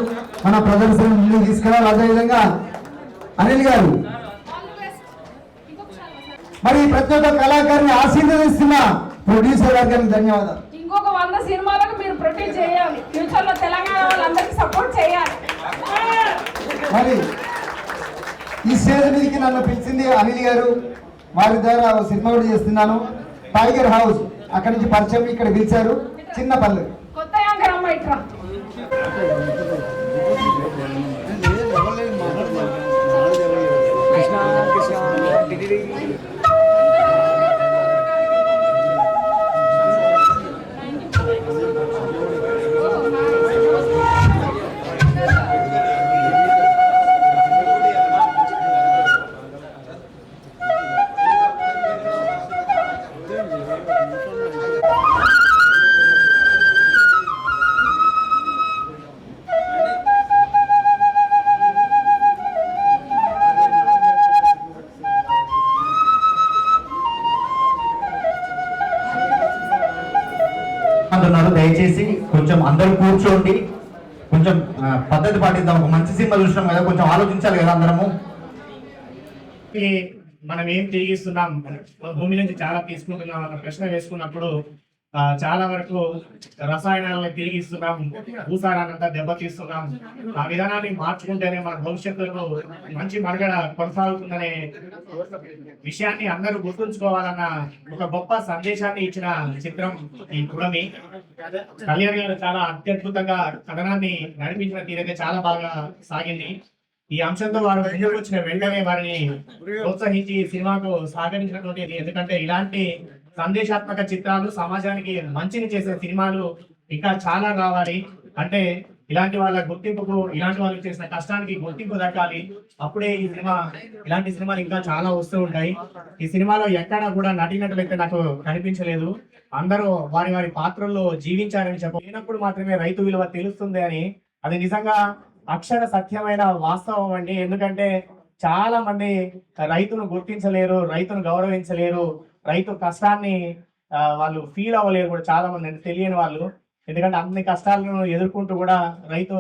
మన ప్రదర్శన ముందుకు తీసుకురావాలి. అదేవిధంగా అనిల్ గారు మరి ప్రతి ఒక్క కళాకారుని ఆశీర్వదిస్తున్న ప్రొడ్యూసర్ గారికి ధన్యవాదాలు. ఇంకొక 100 సినిమాలకు మీరు ప్రొడ్యూస్ చేయాలి. ఫ్యూచర్ లో తెలంగాణ వాళ్ళందరికీ సపోర్ట్ చేయాలి. మరి ఈ స్టేజ్ మీదకి నన్ను పిలిచింది అనిల్ గారు. వారి ద్వారా సినిమా కూడా చేస్తున్నాను. టైగర్ హౌస్ అక్కడి నుంచి పరిచయం, ఇక్కడ పిలిచారు. చిన్న పల్లె కొత్త యాంకర్ అమ్మాయి ఇట్రా. దయచేసి కొంచెం అందరూ కూర్చోండి, కొంచెం పద్ధతి పాటిద్దాం. ఒక మంచి సినిమా చూసినాం కదా, కొంచెం ఆలోచించాలి కదా అందరము. మనం ఏం తిరిగిస్తున్నాం, భూమి నుంచి చాలా తీసుకుంటున్నాం అన్న ప్రశ్న వేసుకున్నప్పుడు చాలా వరకు రసాయనాలను తిరిగిస్తున్నాం, భూసారాన్నంతా దెబ్బతీస్తున్నాం. ఆ విధానాన్ని మార్చుకుంటేనే మన భవిష్యత్తులో మంచి మనుగడ కొనసాగుతుందనే విషయాన్ని అందరూ గుర్తుంచుకోవాలన్న ఒక గొప్ప సందేశాన్ని ఇచ్చిన చిత్రం ఈ పుడమి. కళ్యాణ్ గారు చాలా అత్యద్భుతంగా కథనాన్ని నడిపించిన తీరైతే చాలా బాగా సాగింది. ఈ అంశంతో వారు ముందుకు వచ్చిన వెంటనే వారిని ప్రోత్సహించి సినిమాకు సహకరించినటువంటి, ఎందుకంటే ఇలాంటి సందేశాత్మక చిత్రాలు, సమాజానికి మంచిని చేసే సినిమాలు ఇంకా చాలా రావాలి. అంటే ఇలాంటి వాళ్ళ గుర్తింపుకు, ఇలాంటి వాళ్ళు చేసిన కష్టానికి గుర్తింపు దక్కాలి. అప్పుడే ఈ సినిమా, ఇలాంటి సినిమాలు ఇంకా చాలా వస్తూ ఉంటాయి. ఈ సినిమాలో ఎక్కడా కూడా నటినట్లయితే నాకు కనిపించలేదు. అందరూ వారి వారి పాత్రల్లో జీవించారని చెప్పినప్పుడు మాత్రమే రైతు విలువ తెలుస్తుంది అని, అది నిజంగా అక్షర సత్యమైన వాస్తవం అండి. ఎందుకంటే చాలా మంది రైతును గుర్తించలేరు, రైతును గౌరవించలేరు, రైతు కష్టాన్ని వాళ్ళు ఫీల్ అవ్వలేరు కూడా చాలా మంది, తెలియని వాళ్ళు. ఎందుకంటే అన్ని కష్టాలను ఎదుర్కొంటూ కూడా రైతు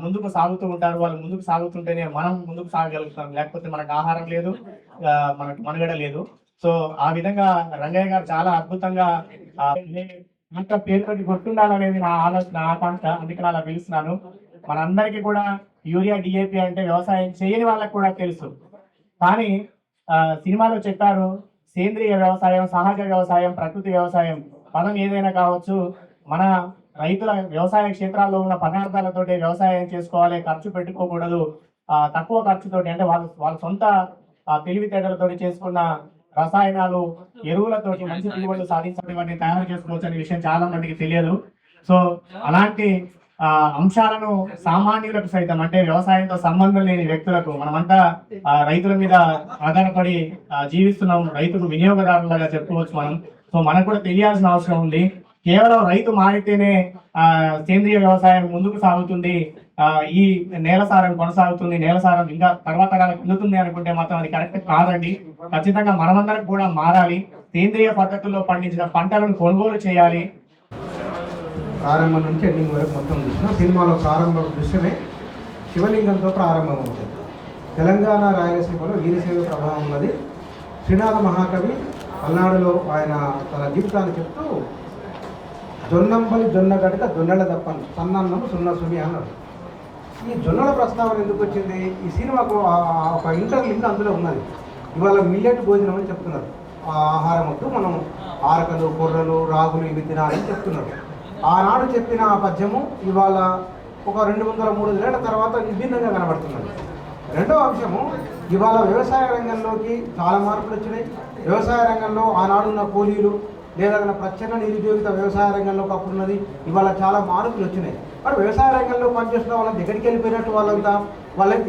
ముందుకు సాగుతూ ఉంటారు. వాళ్ళు ముందుకు సాగుతుంటేనే మనం ముందుకు సాగగలుగుతాం, లేకపోతే మనకు ఆహారం లేదు, మనకు మనుగడ లేదు. సో ఆ విధంగా రంగయ్య గారు చాలా అద్భుతంగా పేరుతోటి గుర్తుండాలనేది నా ఆలోచన, ఆకాంక్ష. అందుకని అలా పిలుస్తున్నాను. మనందరికీ కూడా యూరియా, డిఏపి అంటే వ్యవసాయం చేయని వాళ్ళకి కూడా తెలుసు. కానీ సినిమాలో చెప్పారు సేంద్రియ వ్యవసాయం, సహజ వ్యవసాయం, ప్రకృతి వ్యవసాయం. పదం ఏదైనా కావచ్చు, మన రైతుల వ్యవసాయ క్షేత్రాల్లో ఉన్న పదార్థాలతోటి వ్యవసాయం చేసుకోవాలి, ఖర్చు పెట్టుకోకూడదు. తక్కువ ఖర్చుతోటి, అంటే వాళ్ళ సొంత తెలివితేటలతో చేసుకున్న రసాయనాలు, ఎరువులతోటి మంచి దిగుబడులు సాధించడం, వాటిని తయారు చేసుకోవచ్చు అనే విషయం చాలా మందికి తెలియదు. సో అలాంటి అంశాలను సామాన్యులకు సైతం అంటే వ్యవసాయంతో సంబంధం లేని వ్యక్తులకు మనమంతా రైతుల మీద ఆధారపడి జీవిస్తున్నాం, రైతుకు వినియోగదారులుగా చెప్పుకోవచ్చు మనం. సో మనకు కూడా తెలియాల్సిన అవసరం ఉంది. కేవలం రైతు మారితేనే సేంద్రియ వ్యవసాయం ముందుకు సాగుతుంది, ఈ నేల సారం కొనసాగుతుంది, నేల సారం ఇంకా తర్వాత కాలం వెళ్తుంది అనుకుంటే మాత్రం అది కరెక్ట్ కాదండి. ఖచ్చితంగా మనమందరం కూడా మారాలి, సేంద్రియ పద్ధతుల్లో పండించిన పంటలను కొనుగోలు చేయాలి. ప్రారంభం నుంచి ఎండింగ్ వరకు మొత్తం చూసిన సినిమాలో ప్రారంభ దృశ్యమే శివలింగంతో ప్రారంభమవుతుంది. తెలంగాణ రాయలసీమలో వీరశైవ ప్రభావం ఉన్నది. శ్రీనాథ మహాకవి పల్నాడులో ఆయన తన జీవితాన్ని చెప్తూ జొన్నంబలి జొన్న గడక జొన్నెల తప్పను సన్నన్నము సున్న సుమి అన్నాడు. ఈ జొన్నల ప్రస్తావన ఎందుకు వచ్చింది? ఈ సినిమాకు ఒక ఇంటర్లింక్ అందులో ఉన్నది. ఇవాళ మిల్లెట్ భోజనం అని చెప్తున్నారు. ఆ ఆహారం వద్దు, మనం ఆరకలు కొర్రలు రాగులు ఇవి తినాలని చెప్తున్నారు. ఆనాడు చెప్పిన ఆ పద్యము ఇవాళ ఒక 200-300 ఏళ్ల తర్వాత విభిన్నంగా కనబడుతున్నది. రెండవ అంశము, ఇవాళ వ్యవసాయ రంగంలోకి చాలా మార్పులు వచ్చినాయి. వ్యవసాయ రంగంలో ఆనాడున్న కూలీలు లేదా ప్రచ్ఛన్న నిరుద్యోగిత వ్యవసాయ రంగంలో అప్పుడున్నది, ఇవాళ చాలా మార్పులు వచ్చినాయి. మరి వ్యవసాయ రంగంలో పనిచేస్తున్న వాళ్ళంతా ఎక్కడికి వెళ్ళిపోయినట్టు, వాళ్ళంతా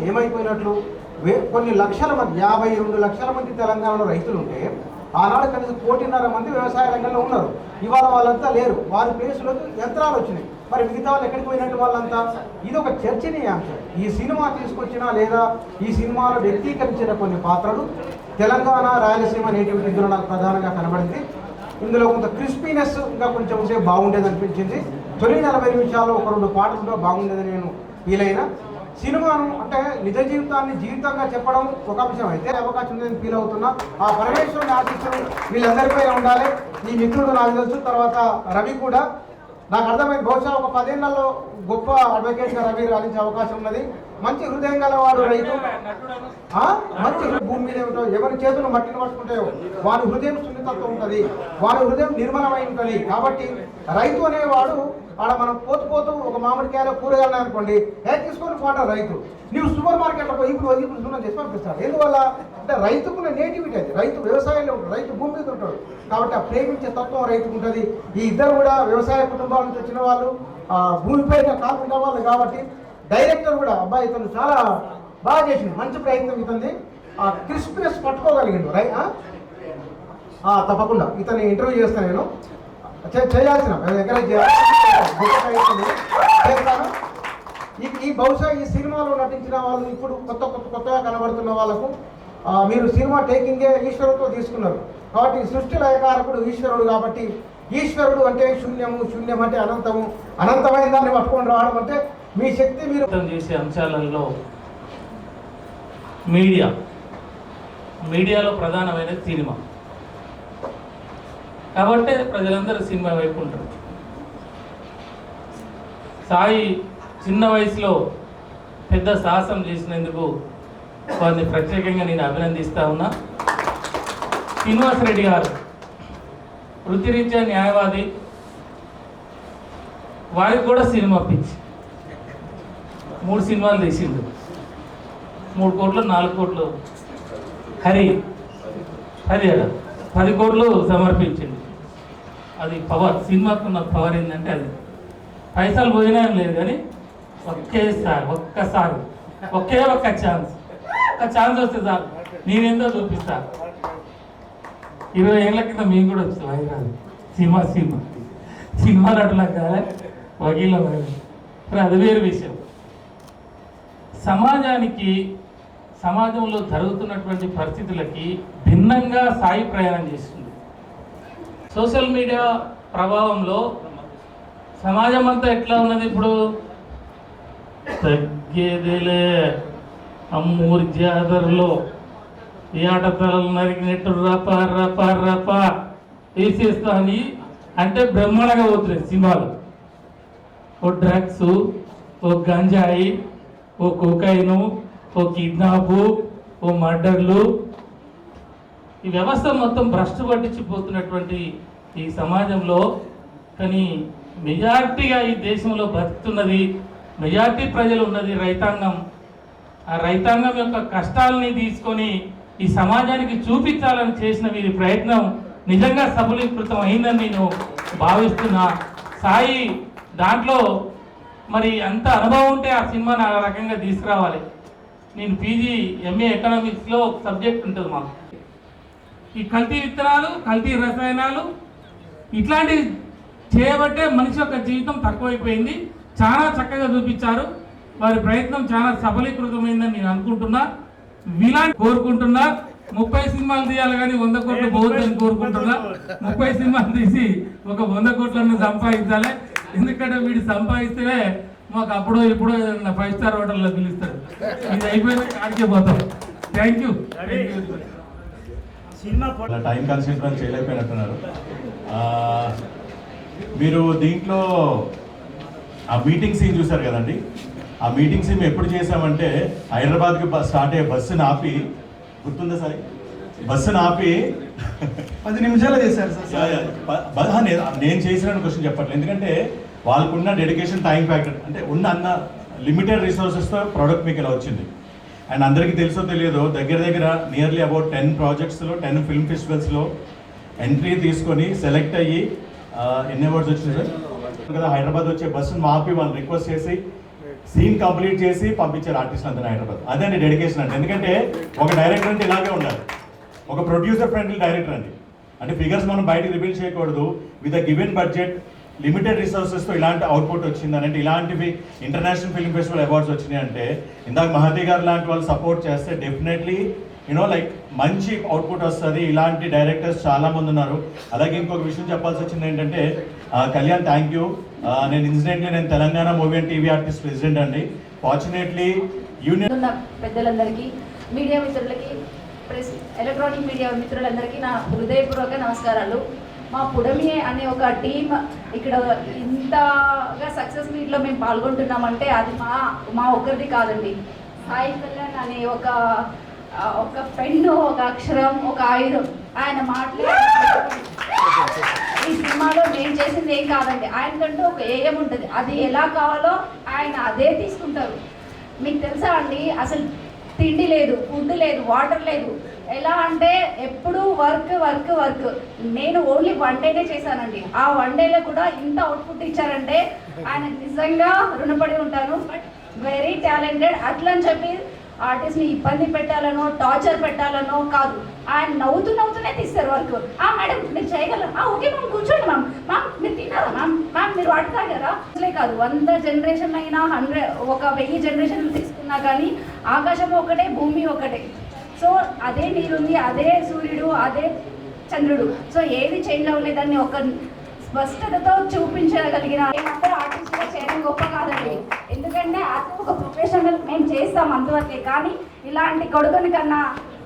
ఏమైపోయినట్లు? కొన్ని లక్షల మంది 52 లక్షల మంది తెలంగాణలో రైతులు ఉంటే ఆనాడు కనీసం 1.5 కోటి మంది వ్యవసాయ రంగంలో ఉన్నారు. ఇవాళ వాళ్ళంతా లేరు, వారి ప్లేసులోకి యంత్రాలు వచ్చినాయి. మరి మిగతా వాళ్ళు ఎక్కడికి పోయినట్టు వాళ్ళంతా? ఇది ఒక చర్చనీయాంశం. ఈ సినిమా తీసుకొచ్చిన లేదా ఈ సినిమాలో వ్యక్తీకరించిన కొన్ని పాత్రలు తెలంగాణ రాయలసీమ నేటివిటీ ఇందులో నాకు ప్రధానంగా కనబడింది. ఇందులో కొంత క్రిస్పీనెస్ ఇంకా కొంచెం ఉంటే బాగుండేది అనిపించింది. తొలి 40 నిమిషాల్లో 1-2 పాటలు బాగుండేదని నేను ఫీల్ అయినా. సినిమాను అంటే నిజ జీవితాన్ని జీవితంగా చెప్పడం ఒక అంశం అయితే అవకాశం ఉందని ఫీల్ అవుతున్నా. ఆ పరమేశ్వరుని ఆశీస్సులు వీళ్ళందరిపై ఉండాలి. ఈ మిత్రుడు నాకు తెలుసు, తర్వాత రవి కూడా నాకు అర్థమైంది. బహుశా ఒక 10 ఏళ్లలో గొప్ప అడ్వకేట్గా రవి రాణించే అవకాశం ఉన్నది. మంచి హృదయం గలవాడు రైతు, మంచి భూమి మీద ఏమిటో ఎవరి చేతులు మట్టిని పట్టుకుంటాయో వారి హృదయం సున్నితత్వం ఉంటుంది, వారి హృదయం నిర్మలమై ఉంటుంది. కాబట్టి రైతు అనేవాడు ఆడ మనం పోతూ ఒక మామిడికాయలో కూరగాయలు అనుకోండి, తీసుకొని పోతాడు రైతు. నీవు సూపర్ మార్కెట్లో పోయి ఇప్పుడు సున్నం చేసి పంపిస్తాడు. ఎందువల్ల అంటే రైతుకున్న నేటివిటీ అది. రైతు వ్యవసాయంలో ఉంటాడు, రైతు భూమి మీద ఉంటాడు. కాబట్టి ఆ ప్రేమించే తత్వం రైతుకు ఉంటుంది. ఈ ఇద్దరు కూడా వ్యవసాయ కుటుంబాల నుంచి వచ్చిన వాళ్ళు, భూమిపై కాకుండా వాళ్ళు. కాబట్టి డైరెక్టర్ కూడా అబ్బాయి ఇతను చాలా బాగా చేసింది, మంచి ప్రయత్నం ఇతంది. ఆ క్రిస్పీనెస్ పట్టుకోగలిగిండు తప్పకుండా ఇతన్ని ఇంటర్వ్యూ చేస్తాను నేను, చేయాల్సిన ఎంకరేజ్ చేస్తాను. ఈ బహుశా ఈ సినిమాలో నటించిన వాళ్ళు ఇప్పుడు కొత్తగా కనబడుతున్న వాళ్ళకు మీరు సినిమా టేకింగే ఈశ్వరుడితో తీసుకున్నారు. కాబట్టి సృష్టి లయకారకుడు ఈశ్వరుడు. కాబట్టి ఈశ్వరుడు అంటే శూన్యము, శూన్యం అంటే అనంతము, అనంతమైన దాన్ని పట్టుకొని రావడం అంటే మీ శక్తి. మీరు చేసే అంశాలలో మీడియాలో ప్రధానమైన సినిమా కాబట్టి ప్రజలందరూ సినిమా వైపు ఉంటారు. సాయి చిన్న వయసులో పెద్ద సాహసం చేసినందుకు వారిని ప్రత్యేకంగా నేను అభినందిస్తా ఉన్నా. శ్రీనివాస్ రెడ్డి గారు వృత్తిరీత్యా న్యాయవాది, వారికి కూడా సినిమా పిచ్చి. 3 సినిమాలు తీసిండు, 3 కోట్లు 4 కోట్లు హరి 10 కోట్లు సమర్పించింది. అది పవర్, సినిమాకు ఉన్న పవర్ ఏంటంటే అది పైసలు పోయినా లేదు కానీ ఒక్కసారి ఒక్క ఛాన్స్ వస్తే సార్ నేనేందో చూపిస్తా. 20 ఏళ్ళ కింద మేము కూడా వచ్చాం హైదరాబాద్ సినిమా నటులకు కాలే వకీల మరి అది వేరు విషయం. సమాజంలో జరుగుతున్నటువంటి పరిస్థితులకి భిన్నంగా సాయి ప్రయాణం చేస్తుంది. సోషల్ మీడియా ప్రభావంలో సమాజం అంతా ఎట్లా ఉన్నది? ఇప్పుడు తగ్గేదేలే అమ్మూరి జాతరలో ఈ ఆటతలలు నరికినట్టు రప వేసేస్తా అని అంటే బ్రహ్మాండంగా పోతున్నాయి సినిమాలు. ఓ డ్రగ్స్, ఓ గంజాయి, ఓ కోకైను, ఓ కిడ్నాపు, ఓ మర్డర్లు, ఈ వ్యవస్థ మొత్తం భ్రష్టు పట్టించిపోతున్నటువంటి ఈ సమాజంలో కానీ మెజారిటీగా ఈ దేశంలో బతుకుతున్నది, మెజారిటీ ప్రజలు ఉన్నది రైతాంగం. ఆ రైతాంగం యొక్క కష్టాలని తీసుకొని ఈ సమాజానికి చూపించాలని చేసిన వీరి ప్రయత్నం నిజంగా సఫలీకృతం అయిందని నేను భావిస్తున్నా. సాయి దాంట్లో మరి అంత అనుభవం ఉంటే ఆ సినిమాని ఆ రకంగా తీసుకురావాలి. నేను పీజీ ఎంఏ ఎకనామిక్స్లో ఒక సబ్జెక్ట్ ఉంటుంది మాకు, ఈ కల్తీ విత్తనాలు, కల్తీ రసాయనాలు ఇట్లాంటివి చేయబట్టే మనిషి యొక్క జీవితం తక్కువైపోయింది. చాలా చక్కగా చూపించారు. వారి ప్రయత్నం చాలా సఫలీకృతమైందని నేను అనుకుంటున్నా. విలాంటి కోరుకుంటున్నా. 30 సినిమాలు తీయాలి కానీ 100 కోట్లు పోవద్దని కోరుకుంటున్నా. 30 సినిమాలు తీసి ఒక 100 కోట్లను సంపాదించాలి. ఎందుకంటే వీడు సంపాదిస్తేనే మాకు అప్పుడో ఎప్పుడో 5 స్టార్ హోటల్లో పిలుస్తారు. ఇది అయిపోయినా ఆడికే పోతాం. Thank you. టైం కన్సెంట్రేట్ చేయలేకపోయినట్టున్నారు. మీరు దీంట్లో ఆ మీటింగ్ సీన్ చూసారు కదండి. ఆ మీటింగ్ సీన్ ఎప్పుడు చేసామంటే హైదరాబాద్కి స్టార్ట్ అయ్యే బస్సును ఆపి, గుర్తుందా సార్? బస్సును ఆపి 10 నిమిషాలు చేశారు సార్. నేను చేసిన క్వశ్చన్ చెప్పట్లేదు, ఎందుకంటే వాళ్ళకున్న డెడికేషన్, టైం ఫ్యాక్టర్, అంటే ఉన్న లిమిటెడ్ రిసోర్సెస్తో ప్రోడక్ట్ మీకు ఇలా వచ్చింది. అండ్ అందరికీ తెలుసో తెలియదో దగ్గర నియర్లీ అబౌట్ 10 ప్రాజెక్ట్స్లో 10 ఫిల్మ్ ఫెస్టివల్స్లో ఎంట్రీ తీసుకొని సెలెక్ట్ అయ్యి ఎన్ని అవార్డ్స్ వచ్చినాయి సార్ కదా. హైదరాబాద్ వచ్చే బస్సును ఆపి వాళ్ళు రిక్వెస్ట్ చేసి సీన్ కంప్లీట్ చేసి పంపించారు ఆర్టిస్ట్ అంతా హైదరాబాద్. అదే అండి డెడికేషన్ అంటే. ఎందుకంటే ఒక డైరెక్టర్ అంటే ఇలాగే ఉండాలి, ఒక ప్రొడ్యూసర్ ఫ్రెండ్లీ డైరెక్టర్ అండి. అంటే ఫిగర్స్ మనం బయటకు రివీల్ చేయకూడదు. With a given budget, limited రిసోర్సెస్తో ఇలాంటి అవుట్పుట్ వచ్చింది అంటే, ఇలాంటివి ఇంటర్నేషనల్ ఫిల్మ్ ఫెస్టివల్ అవార్డ్స్ వచ్చినాయి అంటే, ఇందాక మహతి గారు లాంటి వాళ్ళు సపోర్ట్ చేస్తే డెఫినెట్లీ లైక్ మంచి అవుట్పుట్ వస్తుంది. ఇలాంటి డైరెక్టర్స్ చాలామంది ఉన్నారు. అలాగే ఇంకొక విషయం చెప్పాల్సి వచ్చింది ఏంటంటే, కళ్యాణ్ థ్యాంక్ యూ. నేను Telangana movie and TV artist president అండి. ఫార్చునేట్లీ యూనియన్ పెద్దలందరికీ, మీడియా మిత్రులకి, ఎలక్ట్రానిక్ మీడియా మిత్రులందరికీ నా హృదయపూర్వక నమస్కారాలు. మా పుడమి అనే ఒక టీం ఇక్కడ ఇంతగా సక్సెస్ మీట్లో మేము పాల్గొంటున్నామంటే అది మా ఒక్కరిది కాదండి. సాయి కళ్యాణ్ అనే ఒక పెన్ను, ఒక అక్షరం, ఒక ఆయుధం. ఆయన ఈ సినిమాలో నేను చేసింది ఏం కాదండి. ఆయనకంటూ ఒక ఏఎం ఉంటుంది. అది ఎలా కావాలో ఆయన అదే తీసుకుంటారు. మీకు తెలుసా అండి, అసలు తిండి లేదు, ఫుడ్ లేదు, వాటర్ లేదు. ఎలా అంటే ఎప్పుడు వర్క్ వర్క్ వర్క్. నేను ఓన్లీ 1 డేనే చేశానండి. ఆ 1 డేలో కూడా ఇంత అవుట్పుట్ ఇచ్చారంటే ఆయన నిజంగా రుణపడి ఉంటాను. But very talented. అట్లా అని చెప్పి ఆర్టిస్ట్ని ఇబ్బంది పెట్టాలనో, టార్చర్ పెట్టాలనో కాదు. ఆయన నవ్వుతూనే తీస్తారు వర్క్. మేడం మీరు చేయగలరు, ఓకే మ్యామ్ కూర్చోండి మ్యామ్, మీరు తిన్నారా మ్యామ్ మీరు వాటర్ తాగారా? అసలే కాదు, 100 జనరేషన్ అయినా 1000 జనరేషన్లు తీసుకున్నా కానీ ఆకాశం ఒకటే, భూమి ఒకటే. సో అదే నీరుంది, అదే సూర్యుడు, అదే చంద్రుడు. సో ఏది చేంజ్ అవ్వలేదని ఒక స్పష్టతతో చూపించగలిగిన ఏమంటారు ఆర్టిస్ట్గా చేయడం గొప్ప కాదండి. ఎందుకంటే అది ఒక ప్రొఫెషనల్, మేము చేస్తాం అంతవరకే. కానీ ఇలాంటి కొడుకుని కన్నా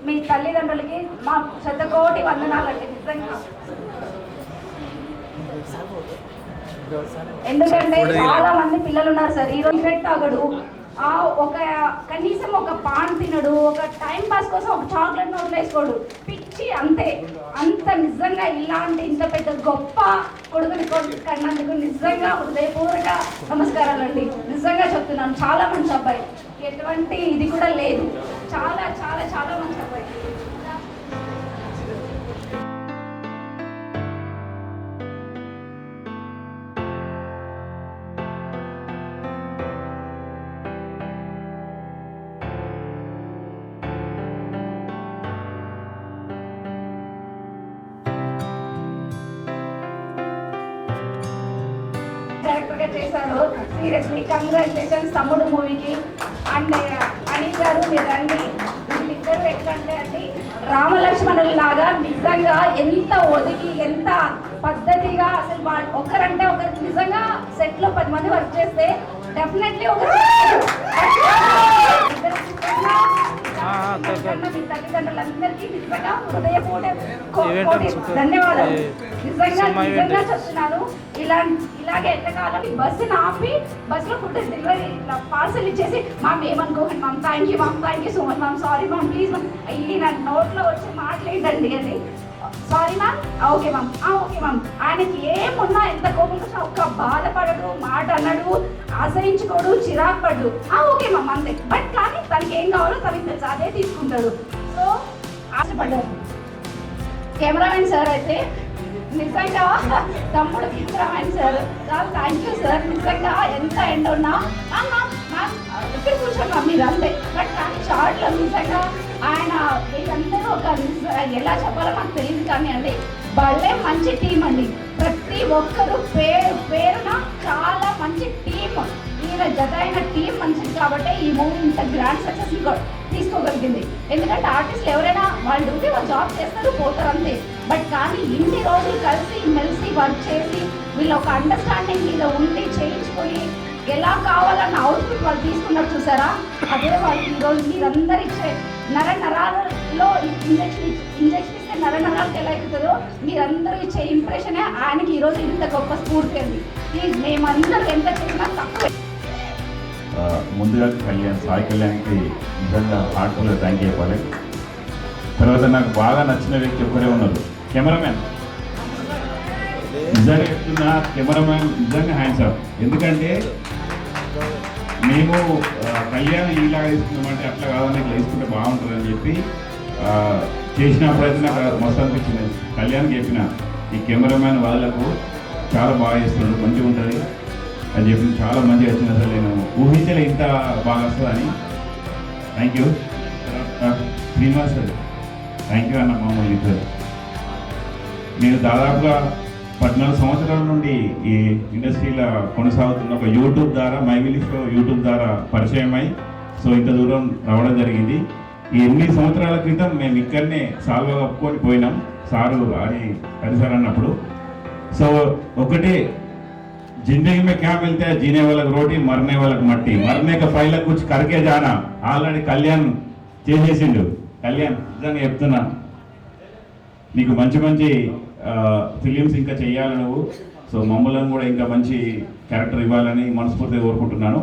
మీ తల్లిదండ్రులకి మా శతకోటి వందనాలండి నిజంగా. ఎందుకంటే చాలా మంది పిల్లలు ఉన్నారు సార్, ఈరోజు సిగరెట్ తాగడు, కనీసం ఒక పాన్ తినడు, ఒక టైం పాస్ కోసం ఒక చాక్లెట్ నోట్లు వేసుకోడు, పిచ్చి అంతే. అంత నిజంగా ఇలాంటి ఇంత పెద్ద గొప్ప కొడుకుని కన్నందుకు నిజంగా హృదయపూర్వక నమస్కారాలండి. నిజంగా చెప్తున్నాను, చాలా మంచి అబ్బాయి, ఎటువంటి ఇది కూడా లేదు. చాలా చాలా చాలా మంచి అబ్బాయి. డైరెక్టర్గా చేశారు. సీరియస్లీ కంగ్రాచులేషన్స్ తమ్ముడు మూవీకి. అండ్ అనిల్ గారు మీరు రండి. వీళ్ళిద్దరు ఎట్లంటే అండి రామలక్ష్మణుల లాగా నిజంగా ఎంత ఒదిగి, ఎంత పద్ధతిగా, అసలు ఒకరంటే ఒకరికి నిజంగా సెట్లో 10 మంది వర్క్ చేస్తే డెఫినెట్లీ ఒకరు మీ తల్లిదండ్రులందరికీ నిజంగా హృదయపూర్వక ధన్యవాదాలు. నిజంగా చెప్తున్నాను. ఇలాగే ఎంతకాలం బస్సుని ఆపి బస్సులో ఫుడ్ డెలివరీ పార్సల్ ఇచ్చేసి మ్యామ్ ఏమనుకోకండి ma'am, thank you so much ma'am, sorry ma'am please ma'am, అయ్యి నా నోట్లో వచ్చి మాట్లాడండి అని. Sorry ma'am, okay ma'am, okay ma'am. ఆయనకి ఏమున్నా, ఎంత కోపం వచ్చినా ఒక్క బాధపడడు, మాట అన్నాడు, ఆశ్రయించుకోడు, చిరాకు పడ్డు, ఓకే మ్యామ్ అంతే. బట్ కానీ తనకి ఏం కావాలో తనకి తెలుసు, అదే తీసుకుంటాడు. సో ఆశపడ్డారు. కెమెరామెన్ సార్ అయితే నిజంగా తమ్ముడు కెమెరామెన్ సార్ చాలా థ్యాంక్ యూ సార్. నిజంగా ఎంత ఎండ ఉన్నా ఇక్కడ కూర్చున్నాం మీరు అంతే. బట్ కానీ షార్ట్లో నిజంగా ఆయన వీళ్ళందరూ ఒక ఎలా చెప్పాలో నాకు తెలియదు కానీ అండి వాళ్ళే మంచి టీం అండి. ప్రతి ఒక్కరు పేరున చాలా మంచి టీం. ఈయన జత అయిన టీం మంచిది కాబట్టి ఈ మూవీ ఇంత గ్రాండ్ సక్సెస్ తీసుకోగలిగింది. ఎందుకంటే ఆర్టిస్టులు ఎవరైనా వాళ్ళ డ్యూటీ వాళ్ళు జాబ్ చేస్తారు పోతారు అంతే. బట్ కానీ ఇన్ని రోజులు కలిసి మెలిసి వర్క్ చేసి వీళ్ళు ఒక అండర్స్టాండింగ్ మీద ఉండి చేయించుకొని ఎలా కావాలన్న అవుట్పుట్ వాళ్ళు తీసుకున్నారు చూసారా, అదే వాళ్ళకి ఈరోజు మీరందరూ ఇచ్చే నరాలలో ఇంజెక్షన్ ఇస్తే నరాలకు ఎలా అవుతుందో మీరందరూ ఇచ్చే ఇంప్రెషనే ఆయనకి ఈరోజు ఇంత గొప్ప స్ఫూర్తి అండి. ప్లీజ్ మేమందరూ ఎంత చేసినా తక్కువే. ముందుగా సాయి కళ్యాణ్కి నిజంగా హార్ట్ఫుల్గా థ్యాంక్ చెప్పాలి. తర్వాత నాకు బాగా నచ్చిన వ్యక్తి ఒక్కరే ఉన్నారు, కెమెరామెన్. నిజంగా చెప్తున్నా, కెమెరామెన్ నిజంగా హ్యాండ్స్ అప్. ఎందుకంటే మేము కళ్యాణ్ ఇలాగా తీసుకున్నామంటే అట్లా కాదని ఇట్లా తీసుకుంటే బాగుంటుందని చెప్పి చేసినప్పుడైతే నాకు మస్తు అనిపించింది. కళ్యాణ్కి చెప్పిన ఈ కెమెరామెన్ వాళ్ళకు చాలా బాగా చేస్తున్నాడు, మంచిగా ఉంటుంది అని చెప్పి చాలా మంచిగా వచ్చింది. అసలు నేను ఊహించలే ఇంత బాగా వస్తుందని. Thank you. Srinivas sir thank you అన్న. మమ్మల్ని ఇద్దరు నేను దాదాపుగా 14 సంవత్సరాల నుండి ఈ ఇండస్ట్రీలో కొనసాగుతున్న ఒక యూట్యూబ్ ద్వారా మైవిలి షో యూట్యూబ్ ద్వారా పరిచయమై సో ఇంత దూరం రావడం జరిగింది. ఈ 8 సంవత్సరాల క్రితం మేము ఇక్కడనే సాల్వ కప్పుకొని పోయినాం సారు అని హరిసార్ అన్నప్పుడు. సో ఒకటే जिंदगी में क्या मिलता है, जीने वाला रोटी मरने वाला मट्टी, मरने का पहले कुछ करके जाना. ఆల్రెడీ కళ్యాణ్ చేసేసిండు. కళ్యాణ్ నిజంగా చెప్తున్నా, నీకు మంచి మంచి ఫిలిమ్స్ ఇంకా చెయ్యాలి నువ్వు. సో మమ్మల్ని కూడా ఇంకా మంచి క్యారెక్టర్ ఇవ్వాలని మనస్ఫూర్తిగా కోరుకుంటున్నాను.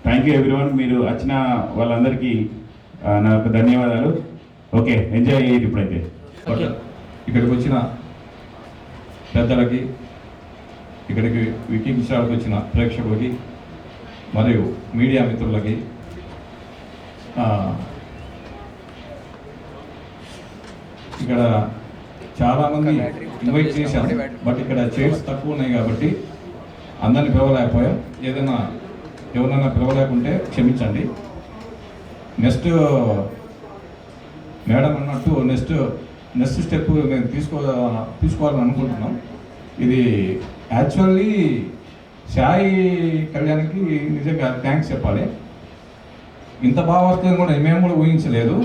Thank you everyone. మీరు వచ్చిన వాళ్ళందరికీ నా యొక్క ధన్యవాదాలు. ఓకే, ఎంజాయ్ అయ్యేది ఇప్పుడైతే. ఇక్కడికి వచ్చిన పెద్దలకి, ఇక్కడికి వీక్షించడానికి వచ్చిన ప్రేక్షకులకి మరియు మీడియా మిత్రులకి ఇక్కడ చాలామంది ఇన్వైట్ చేశాం. బట్ ఇక్కడ చైర్స్ తక్కువ ఉన్నాయి కాబట్టి అందరిని పిలవలేకపోయాం. ఎవరైనా పిలవలేకుంటే క్షమించండి. నెక్స్ట్ మేడం అన్నట్టు నెక్స్ట్ స్టెప్ మేము తీసుకోవాలని అనుకుంటున్నాం. ఇది యాక్చువల్లీ సాయి కళ్యాణ్కి నిజంగా థ్యాంక్స్ చెప్పాలి. ఇంత బాగా వస్తుందని కూడా మేము కూడా ఊహించలేదు,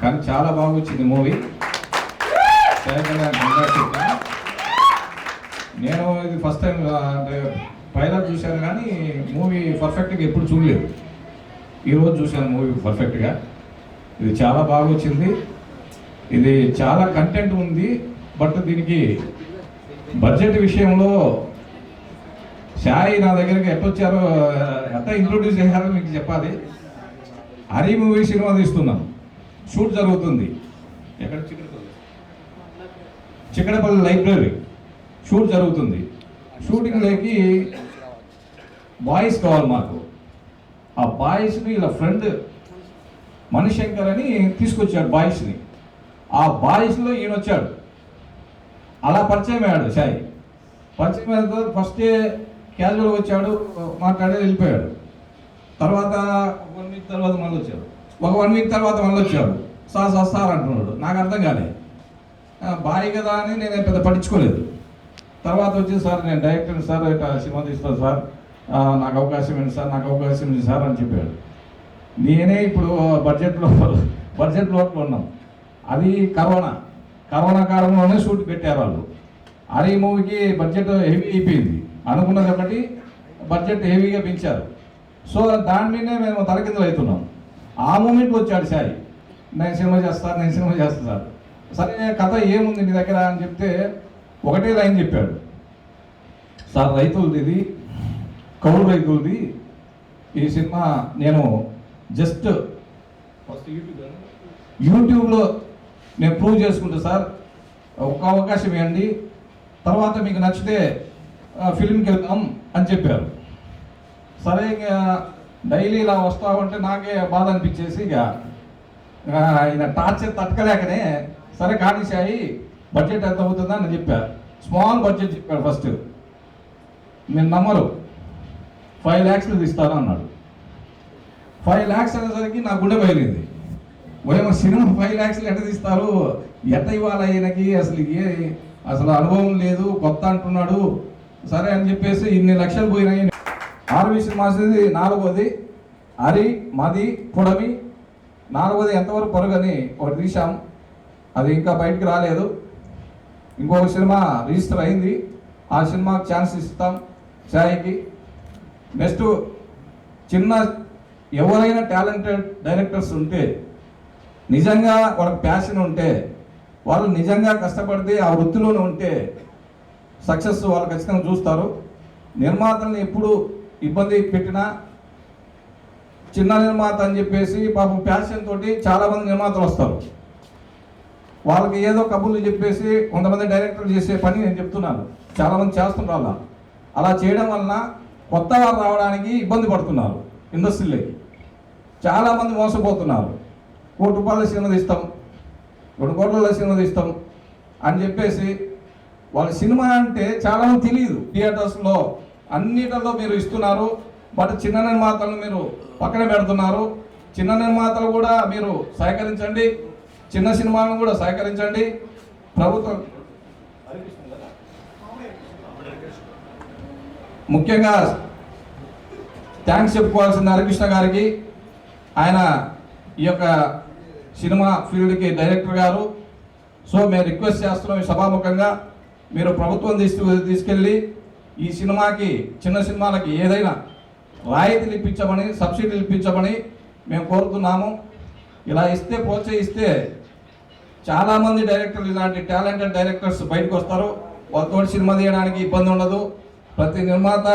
కానీ చాలా బాగా వచ్చింది మూవీ. సాయి కళ్యాణ్ నేను ఇది ఫస్ట్ టైం అంటే పైలట్ చూశాను కానీ మూవీ పర్ఫెక్ట్గా ఎప్పుడు చూడలేదు. ఈరోజు చూశాను మూవీ పర్ఫెక్ట్గా. ఇది చాలా బాగా వచ్చింది. ఇది చాలా కంటెంట్ ఉంది. బట్ దీనికి బడ్జెట్ విషయంలో సాయి నా దగ్గరికి ఎట్టొచ్చారో ఎట్లా ఇంట్రొడ్యూస్ చేశారో మీకు చెప్పాలి. హరి మూవీ సినిమా తీస్తున్నాం, షూట్ జరుగుతుంది. ఎక్కడ? చిక్కడపల్లి లైబ్రరీ షూట్ జరుగుతుంది. షూటింగ్లోకి బాయ్స్ కావాలి మాకు. ఆ బాయ్స్ని ఇలా ఫ్రెండ్ మణిశంకర్ అని తీసుకొచ్చాడు బాయ్స్ని. ఆ బాయ్స్లో ఈయన వచ్చాడు. అలా పరిచయం అయ్యాడు సాయి. పరిచయం అయిన తర్వాత ఫస్టే క్యాజువల్గా వచ్చాడు, మాట్లాడే వెళ్ళిపోయాడు. తర్వాత 1 వీక్ తర్వాత మళ్ళీ వచ్చాడు. 1 వీక్ తర్వాత మళ్ళీ వచ్చాడు. సార్ అంటున్నాడు. నాకు అర్థం కాలే. బాయ్ కదా అని నేను పెద్ద పట్టించుకోలేదు. తర్వాత వచ్చి సార్ నేను డైరెక్టర్ సార్ ఇట్లా సినిమా తీస్తాను సార్, నాకు అవకాశం ఏంటి సార్ అని చెప్పాడు. నేనే ఇప్పుడు బడ్జెట్లో ఉన్నాం. అది కరోనా కాలంలోనే షూట్ పెట్టారు వాళ్ళు. హరి మూవీకి బడ్జెట్ హెవీ అయిపోయింది. అనుకున్నది ఒకటి, బడ్జెట్ హెవీగా పెంచారు. సో దాని మీదనే మేము తలకిందులు అవుతున్నాం. ఆ మూమెంట్లో వచ్చాడు సాయి, నేను సినిమా చేస్తాను సార్. సరే కథ ఏముంది నీ దగ్గర అని చెప్తే ఒకటే లైన్ చెప్పాడు. సార్ రైతులది ఇది, కౌలు రైతులది ఈ సినిమా. నేను జస్ట్ ఫస్ట్ యూట్యూబ్లో నేను ప్రూవ్ చేసుకుంటా సార్, ఒక అవకాశం ఇవ్వండి, తర్వాత మీకు నచ్చితే ఫిల్మ్కి వెళ్దాం అని చెప్పారు. సరే ఇక డైలీ ఇలా వస్తా ఉంటే నాకే బాధ అనిపించేసి ఇక ఈయన టార్చర్ తట్టుకలేకనే సరే కానిసాయి బడ్జెట్ ఎంత అవుతుందా అని చెప్పారు. స్మాల్ బడ్జెట్ చెప్పాడు ఫస్ట్. మీరు నమ్మరు, 5 lakhs ఇస్తాను అన్నాడు. 5 lakhs అనేసరికి నా గుండె బయలింది. ఓయేమో సినిమా 5 lakhs ఎట్ట తీస్తారు, ఎట్ట ఇవ్వాలి ఈయనకి, అసలు అనుభవం లేదు, కొత్త అంటున్నాడు. సరే అని చెప్పేసి ఇన్ని లక్షలు పోయినాయి. ఆర్వి సినిమాస్ 4వది, హరి, మది, పుడమి. 4వది ఎంతవరకు పరుగని ఒకటి తీసాం, అది ఇంకా బయటికి రాలేదు. ఇంకొక సినిమా రిజిస్టర్ అయింది, ఆ సినిమాకి ఛాన్స్ ఇస్తాం సాయికి. నెక్స్ట్ చిన్న ఎవరైనా టాలెంటెడ్ డైరెక్టర్స్ ఉంటే, నిజంగా వాళ్ళకి ప్యాషన్ ఉంటే, వాళ్ళు నిజంగా కష్టపడితే ఆ వృత్తిలోనే ఉంటే సక్సెస్ వాళ్ళు ఖచ్చితంగా చూస్తారు. నిర్మాతల్ని ఎప్పుడు ఇబ్బంది పెట్టినా, చిన్న నిర్మాత అని చెప్పేసి పాపం ప్యాషన్ తోటి చాలామంది నిర్మాతలు వస్తారు. వాళ్ళకి ఏదో కబుర్లు చెప్పేసి కొంతమంది డైరెక్టర్లు చేసే పని నేను చెప్తున్నాను, చాలామంది చేస్తున్నారు. అలా చేయడం వలన కొత్త వారు రావడానికి ఇబ్బంది పడుతున్నారు. ఇండస్ట్రీలోకి చాలామంది మోసపోతున్నారు. ₹1,00,00,000 సినిమా తీస్తాం, 2 కోట్ల సినిమా తీస్తాం అని చెప్పేసి వాళ్ళ సినిమా అంటే చాలామంది తెలియదు. థియేటర్స్లో అన్నిటిలో మీరు ఇస్తున్నారు, బట్ చిన్న నిర్మాతలను మీరు పక్కన పెడుతున్నారు. చిన్న నిర్మాతలు కూడా మీరు సహకరించండి, చిన్న సినిమాలను కూడా సహకరించండి. ప్రభుత్వం ముఖ్యంగా థ్యాంక్స్ చెప్పుకోవాల్సింది హరికృష్ణ గారికి. ఆయన ఈ యొక్క సినిమా ఫీల్డ్కి డైరెక్టర్ గారు. సో మేము రిక్వెస్ట్ చేస్తున్నాం, ఈ సభాముఖంగా మీరు ప్రభుత్వం తీసుకెళ్ళి ఈ సినిమాకి, చిన్న సినిమాలకి ఏదైనా రాయితీలు ఇప్పించమని, సబ్సిడీలు ఇప్పించమని మేము కోరుతున్నాము. ఇలా ఇస్తే, ప్రోత్సహిస్తే చాలామంది డైరెక్టర్లు, ఇలాంటి టాలెంటెడ్ డైరెక్టర్స్ బయటకు వస్తారు. వాళ్ళతో సినిమా తీయడానికి ఇబ్బంది ఉండదు. ప్రతి నిర్మాత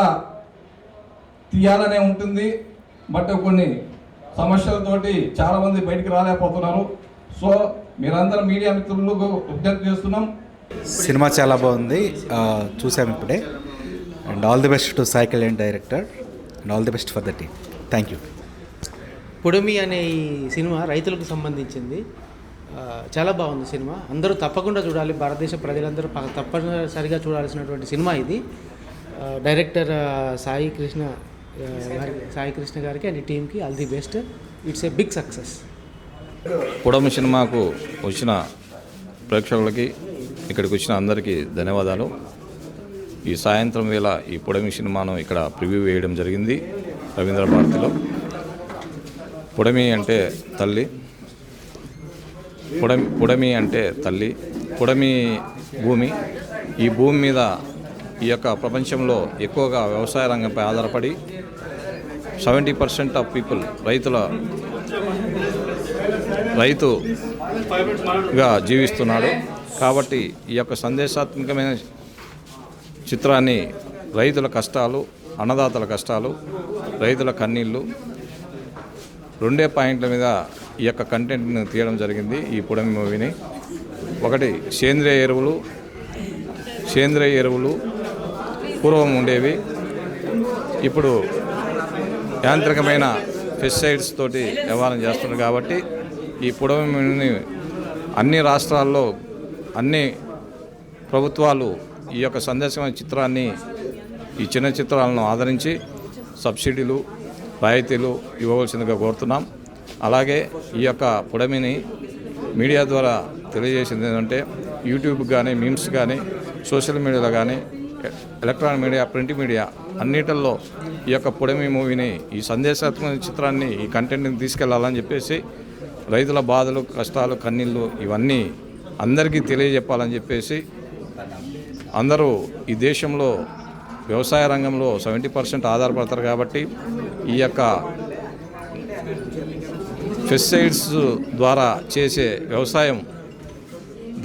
తీయాలనే ఉంటుంది, బట్ కొన్ని సమస్యలతోటి చాలామంది బయటికి రాలేకపోతున్నారు. సో మీరందరూ మీడియా మిత్రులకు విజ్ఞప్తి చేస్తున్నాం. సినిమా చాలా బాగుంది, చూసాము ఇప్పుడే. And all the best to Sai Kalyan director, and all the best for the team. Thank you. పుడమి అనే ఈ సినిమా రైతులకు సంబంధించింది. చాలా బాగుంది సినిమా, అందరూ తప్పకుండా చూడాలి. భారతదేశ ప్రజలందరూ తప్పనిసరిగా చూడాల్సినటువంటి సినిమా ఇది. డైరెక్టర్ సాయి కృష్ణ గారికి అండ్ టీమ్కి all the best. It's a big success. Pudami సినిమాకు వచ్చిన ప్రేక్షకులకి, ఇక్కడికి వచ్చిన అందరికీ ధన్యవాదాలు. ఈ సాయంత్రం వేళ ఈ పుడమి సినిమాను ఇక్కడ ప్రివ్యూ వేయడం జరిగింది రవీంద్ర భారతిలో. పుడమి అంటే తల్లి, పుడమి అంటే తల్లి, పుడమి భూమి. ఈ భూమి మీద ఈ యొక్క ప్రపంచంలో ఎక్కువగా వ్యవసాయ రంగంపై ఆధారపడి 70% ఆఫ్ పీపుల్ రైతుగా జీవిస్తున్నాడు. కాబట్టి ఈ యొక్క సందేశాత్మకమైన చిత్రాన్ని రైతుల కష్టాలు, అన్నదాతల కష్టాలు, రైతుల కన్నీళ్ళు, 2 పాయింట్ల మీద ఈ యొక్క కంటెంట్ని తీయడం జరిగింది ఈ పుడమి మూవీని. ఒకటి సేంద్రియ ఎరువులు పూర్వం ఉండేవి, ఇప్పుడు యాంత్రికమైన పెస్టిసైడ్స్ తోటి వ్యవహారం చేస్తున్నారు. కాబట్టి ఈ పుడమిని అన్ని రాష్ట్రాల్లో అన్ని ప్రభుత్వాలు ఈ యొక్క సందేశమైన చిత్రాన్ని, ఈ చిన్న చిత్రాలను ఆదరించి సబ్సిడీలు, రాయితీలు ఇవ్వవలసిందిగా కోరుతున్నాం. అలాగే ఈ యొక్క పుడమిని మీడియా ద్వారా తెలియజేసింది ఏంటంటే, యూట్యూబ్ కానీ, మీమ్స్ కానీ, సోషల్ మీడియాలో కానీ, ఎలక్ట్రానిక్ మీడియా, ప్రింట్ మీడియా అన్నిటిల్లో ఈ యొక్క పుడమి మూవీని, ఈ సందేశాత్మక చిత్రాన్ని, ఈ కంటెంట్ని తీసుకెళ్లాలని చెప్పేసి రైతుల బాధలు, కష్టాలు, కన్నీళ్ళు ఇవన్నీ అందరికీ తెలియజెప్పాలని చెప్పేసి, అందరూ ఈ దేశంలో వ్యవసాయ రంగంలో 70% ఆధారపడతారు. కాబట్టి ఈ యొక్క పెస్టిసైడ్స్ ద్వారా చేసే వ్యవసాయం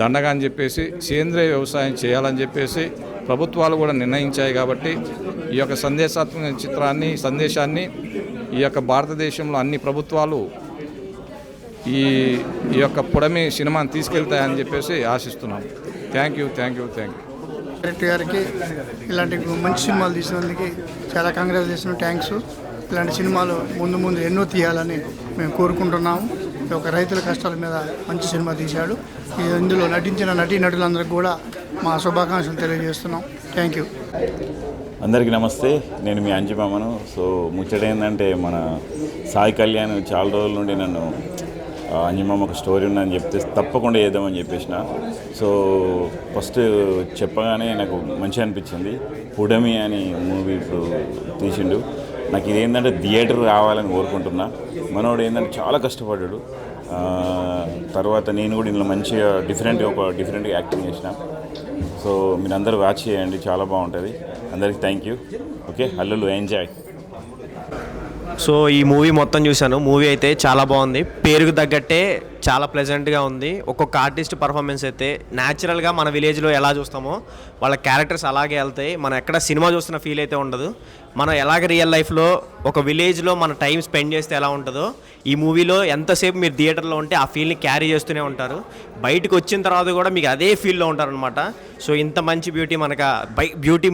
దండగా అని చెప్పేసి సేంద్రియ వ్యవసాయం చేయాలని చెప్పేసి ప్రభుత్వాలు కూడా నిర్ణయించాయి. కాబట్టి ఈ యొక్క సందేశాత్మక చిత్రాన్ని, సందేశాన్ని ఈ యొక్క భారతదేశంలో అన్ని ప్రభుత్వాలు ఈ యొక్క పుడమి సినిమాని తీసుకెళ్తాయని చెప్పేసి ఆశిస్తున్నాం. Thank you. డైరెక్టర్ గారికి ఇలాంటి మంచి సినిమాలు తీసినందుకు చాలా కంగ్రాచులేషన్, థ్యాంక్స్. ఇలాంటి సినిమాలు ముందు ఎన్నో తీయాలని మేము కోరుకుంటున్నాము. ఒక రైతుల కష్టాల మీద మంచి సినిమా తీశాడు. ఇందులో నటించిన నటీనటులందరికీ కూడా మా శుభాకాంక్షలు తెలియజేస్తున్నాం. Thank you. అందరికీ నమస్తే, నేను మీ అంజిమామను. సో ముచ్చట ఏంటంటే మన సాయి కళ్యాణ్ చాలా రోజుల నుండి నన్ను అంజిమామ ఒక స్టోరీ ఉందని చెప్తే తప్పకుండా చేద్దామని చెప్పేసిన. సో ఫస్ట్ చెప్పగానే నాకు మంచిగా అనిపించింది. పుడమి అని మూవీ ఇప్పుడు తీసిండు. నాకు ఇదేంటంటే థియేటర్ రావాలని కోరుకుంటున్నా. మనోడు ఏంటంటే చాలా కష్టపడ్డాడు. తర్వాత నేను కూడా ఇందులో మంచిగా డిఫరెంట్గా యాక్టింగ్ చేసిన. సో మీరందరూ వాచ్ చేయండి, చాలా బాగుంటుంది. అందరికీ థ్యాంక్ యూ. ఓకే, హల్లులు ఎంజాయ్. సో ఈ మూవీ మొత్తం చూశాను. మూవీ అయితే చాలా బాగుంది, పేరుకు తగ్గట్టే చాలా ప్లెజెంట్గా ఉంది. ఒక్కొక్క ఆర్టిస్ట్ పర్ఫార్మెన్స్ అయితే న్యాచురల్గా మన విలేజ్లో ఎలా చూస్తామో వాళ్ళ క్యారెక్టర్స్ అలాగే వెళ్తాయి. మనం ఎక్కడ సినిమా చూస్తున్న ఫీల్ అయితే ఉండదు. మనం ఎలాగ రియల్ లైఫ్లో ఒక విలేజ్లో మన టైం స్పెండ్ చేస్తే ఎలా ఉంటుందో ఈ మూవీలో ఎంతసేపు మీరు థియేటర్లో ఉంటే ఆ ఫీల్ని క్యారీ చేస్తూనే ఉంటారు. బయటకు వచ్చిన తర్వాత కూడా మీకు అదే ఫీల్లో ఉంటారనమాట. సో ఇంత మంచి బ్యూటీ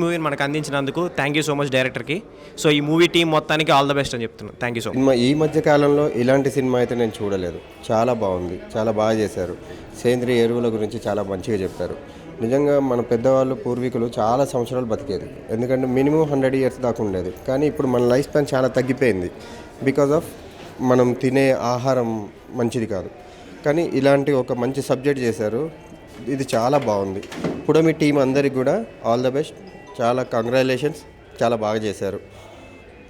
మూవీని మనకు అందించినందుకు థ్యాంక్ యూ సో మచ్ డైరెక్టర్కి. సో ఈ మూవీ టీం మొత్తానికి ఆల్ ద బెస్ట్ అని చెప్తున్నాను. Thank you so much. ఈ మధ్య కాలంలో ఇలాంటి సినిమా అయితే నేను చూడలేదు. చాలా బాగుంది, చాలా బాగా చేశారు. సేంద్రియ ఎరువుల గురించి చాలా మంచిగా చెప్పారు. నిజంగా మన పెద్దవాళ్ళు పూర్వీకులు చాలా సంవత్సరాలు బతికేది, ఎందుకంటే మినిమం 100 years దాకా ఉండేది. కానీ ఇప్పుడు మన లైఫ్ స్పాన్ చాలా తగ్గిపోయింది బికాజ్ ఆఫ్ మనం తినే ఆహారం మంచిది కాదు. కానీ ఇలాంటి ఒక మంచి సబ్జెక్ట్ చేశారు, ఇది చాలా బాగుంది. ఇప్పుడు మీ టీం అందరికి కూడా ఆల్ ద బెస్ట్, చాలా కంగ్రాచులేషన్స్, చాలా బాగా చేశారు.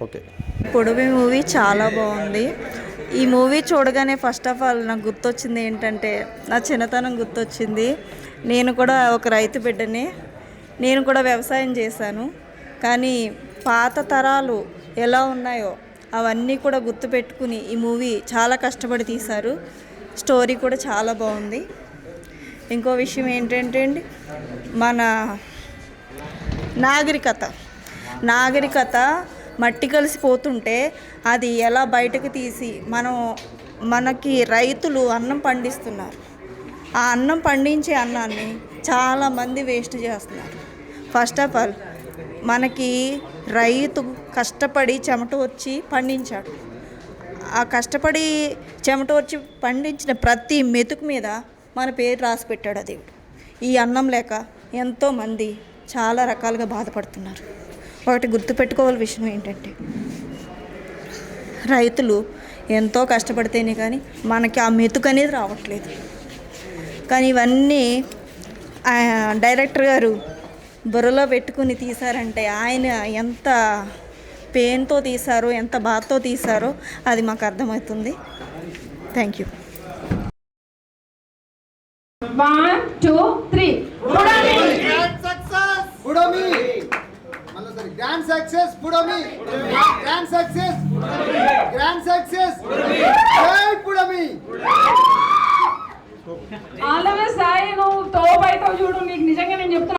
ఓకే. పొడవి మూవీ చాలా బాగుంది. ఈ మూవీ చూడగానే ఫస్ట్ ఆఫ్ ఆల్ నాకు గుర్తొచ్చింది ఏంటంటే నా చిన్నతనం గుర్తొచ్చింది. నేను కూడా ఒక రైతు బిడ్డని, నేను కూడా వ్యవసాయం చేశాను. కానీ పాత తరాలు ఎలా ఉన్నాయో అవన్నీ కూడా గుర్తుపెట్టుకుని ఈ మూవీ చాలా కష్టపడి తీశారు. స్టోరీ కూడా చాలా బాగుంది. ఇంకో విషయం ఏంటంటే అండి, మన నాగరికత మట్టి కలిసిపోతుంటే అది ఎలా బయటకు తీసి మనకి రైతులు అన్నం పండిస్తున్నారు. ఆ అన్నం పండించే అన్నాన్ని చాలామంది వేస్ట్ చేస్తున్నారు. ఫస్ట్ ఆఫ్ ఆల్ మనకి రైతు కష్టపడి చెమట వచ్చి పండించాడు. ఆ కష్టపడి చెమట వచ్చి పండించిన ప్రతి మెతుకు మీద మన పేరు రాసి పెట్టాడు ఆ దేవుడు. ఈ అన్నం లేక ఎంతోమంది చాలా రకాలుగా బాధపడుతున్నారు. ఒకటి గుర్తుపెట్టుకోవాల విషయం ఏంటంటే రైతులు ఎంతో కష్టపడితేనే కానీ మనకి ఆ మెతుకు అనేది రావట్లేదు. కానీ ఇవన్నీ డైరెక్టర్ గారు బుర్రలో పెట్టుకుని తీశారంటే ఆయన ఎంత పెయిన్తో తీశారో, ఎంత బాధతో తీశారో అది మాకు అర్థమవుతుంది. Thank you. 1 2 3 Grand success, Pudami! Grand success! Grand success! Hey, Pudami! All the best Sai, నువ్వు తోపు అవుతావు చూడు. నీకు నిజంగా నేను చెప్తున్నా.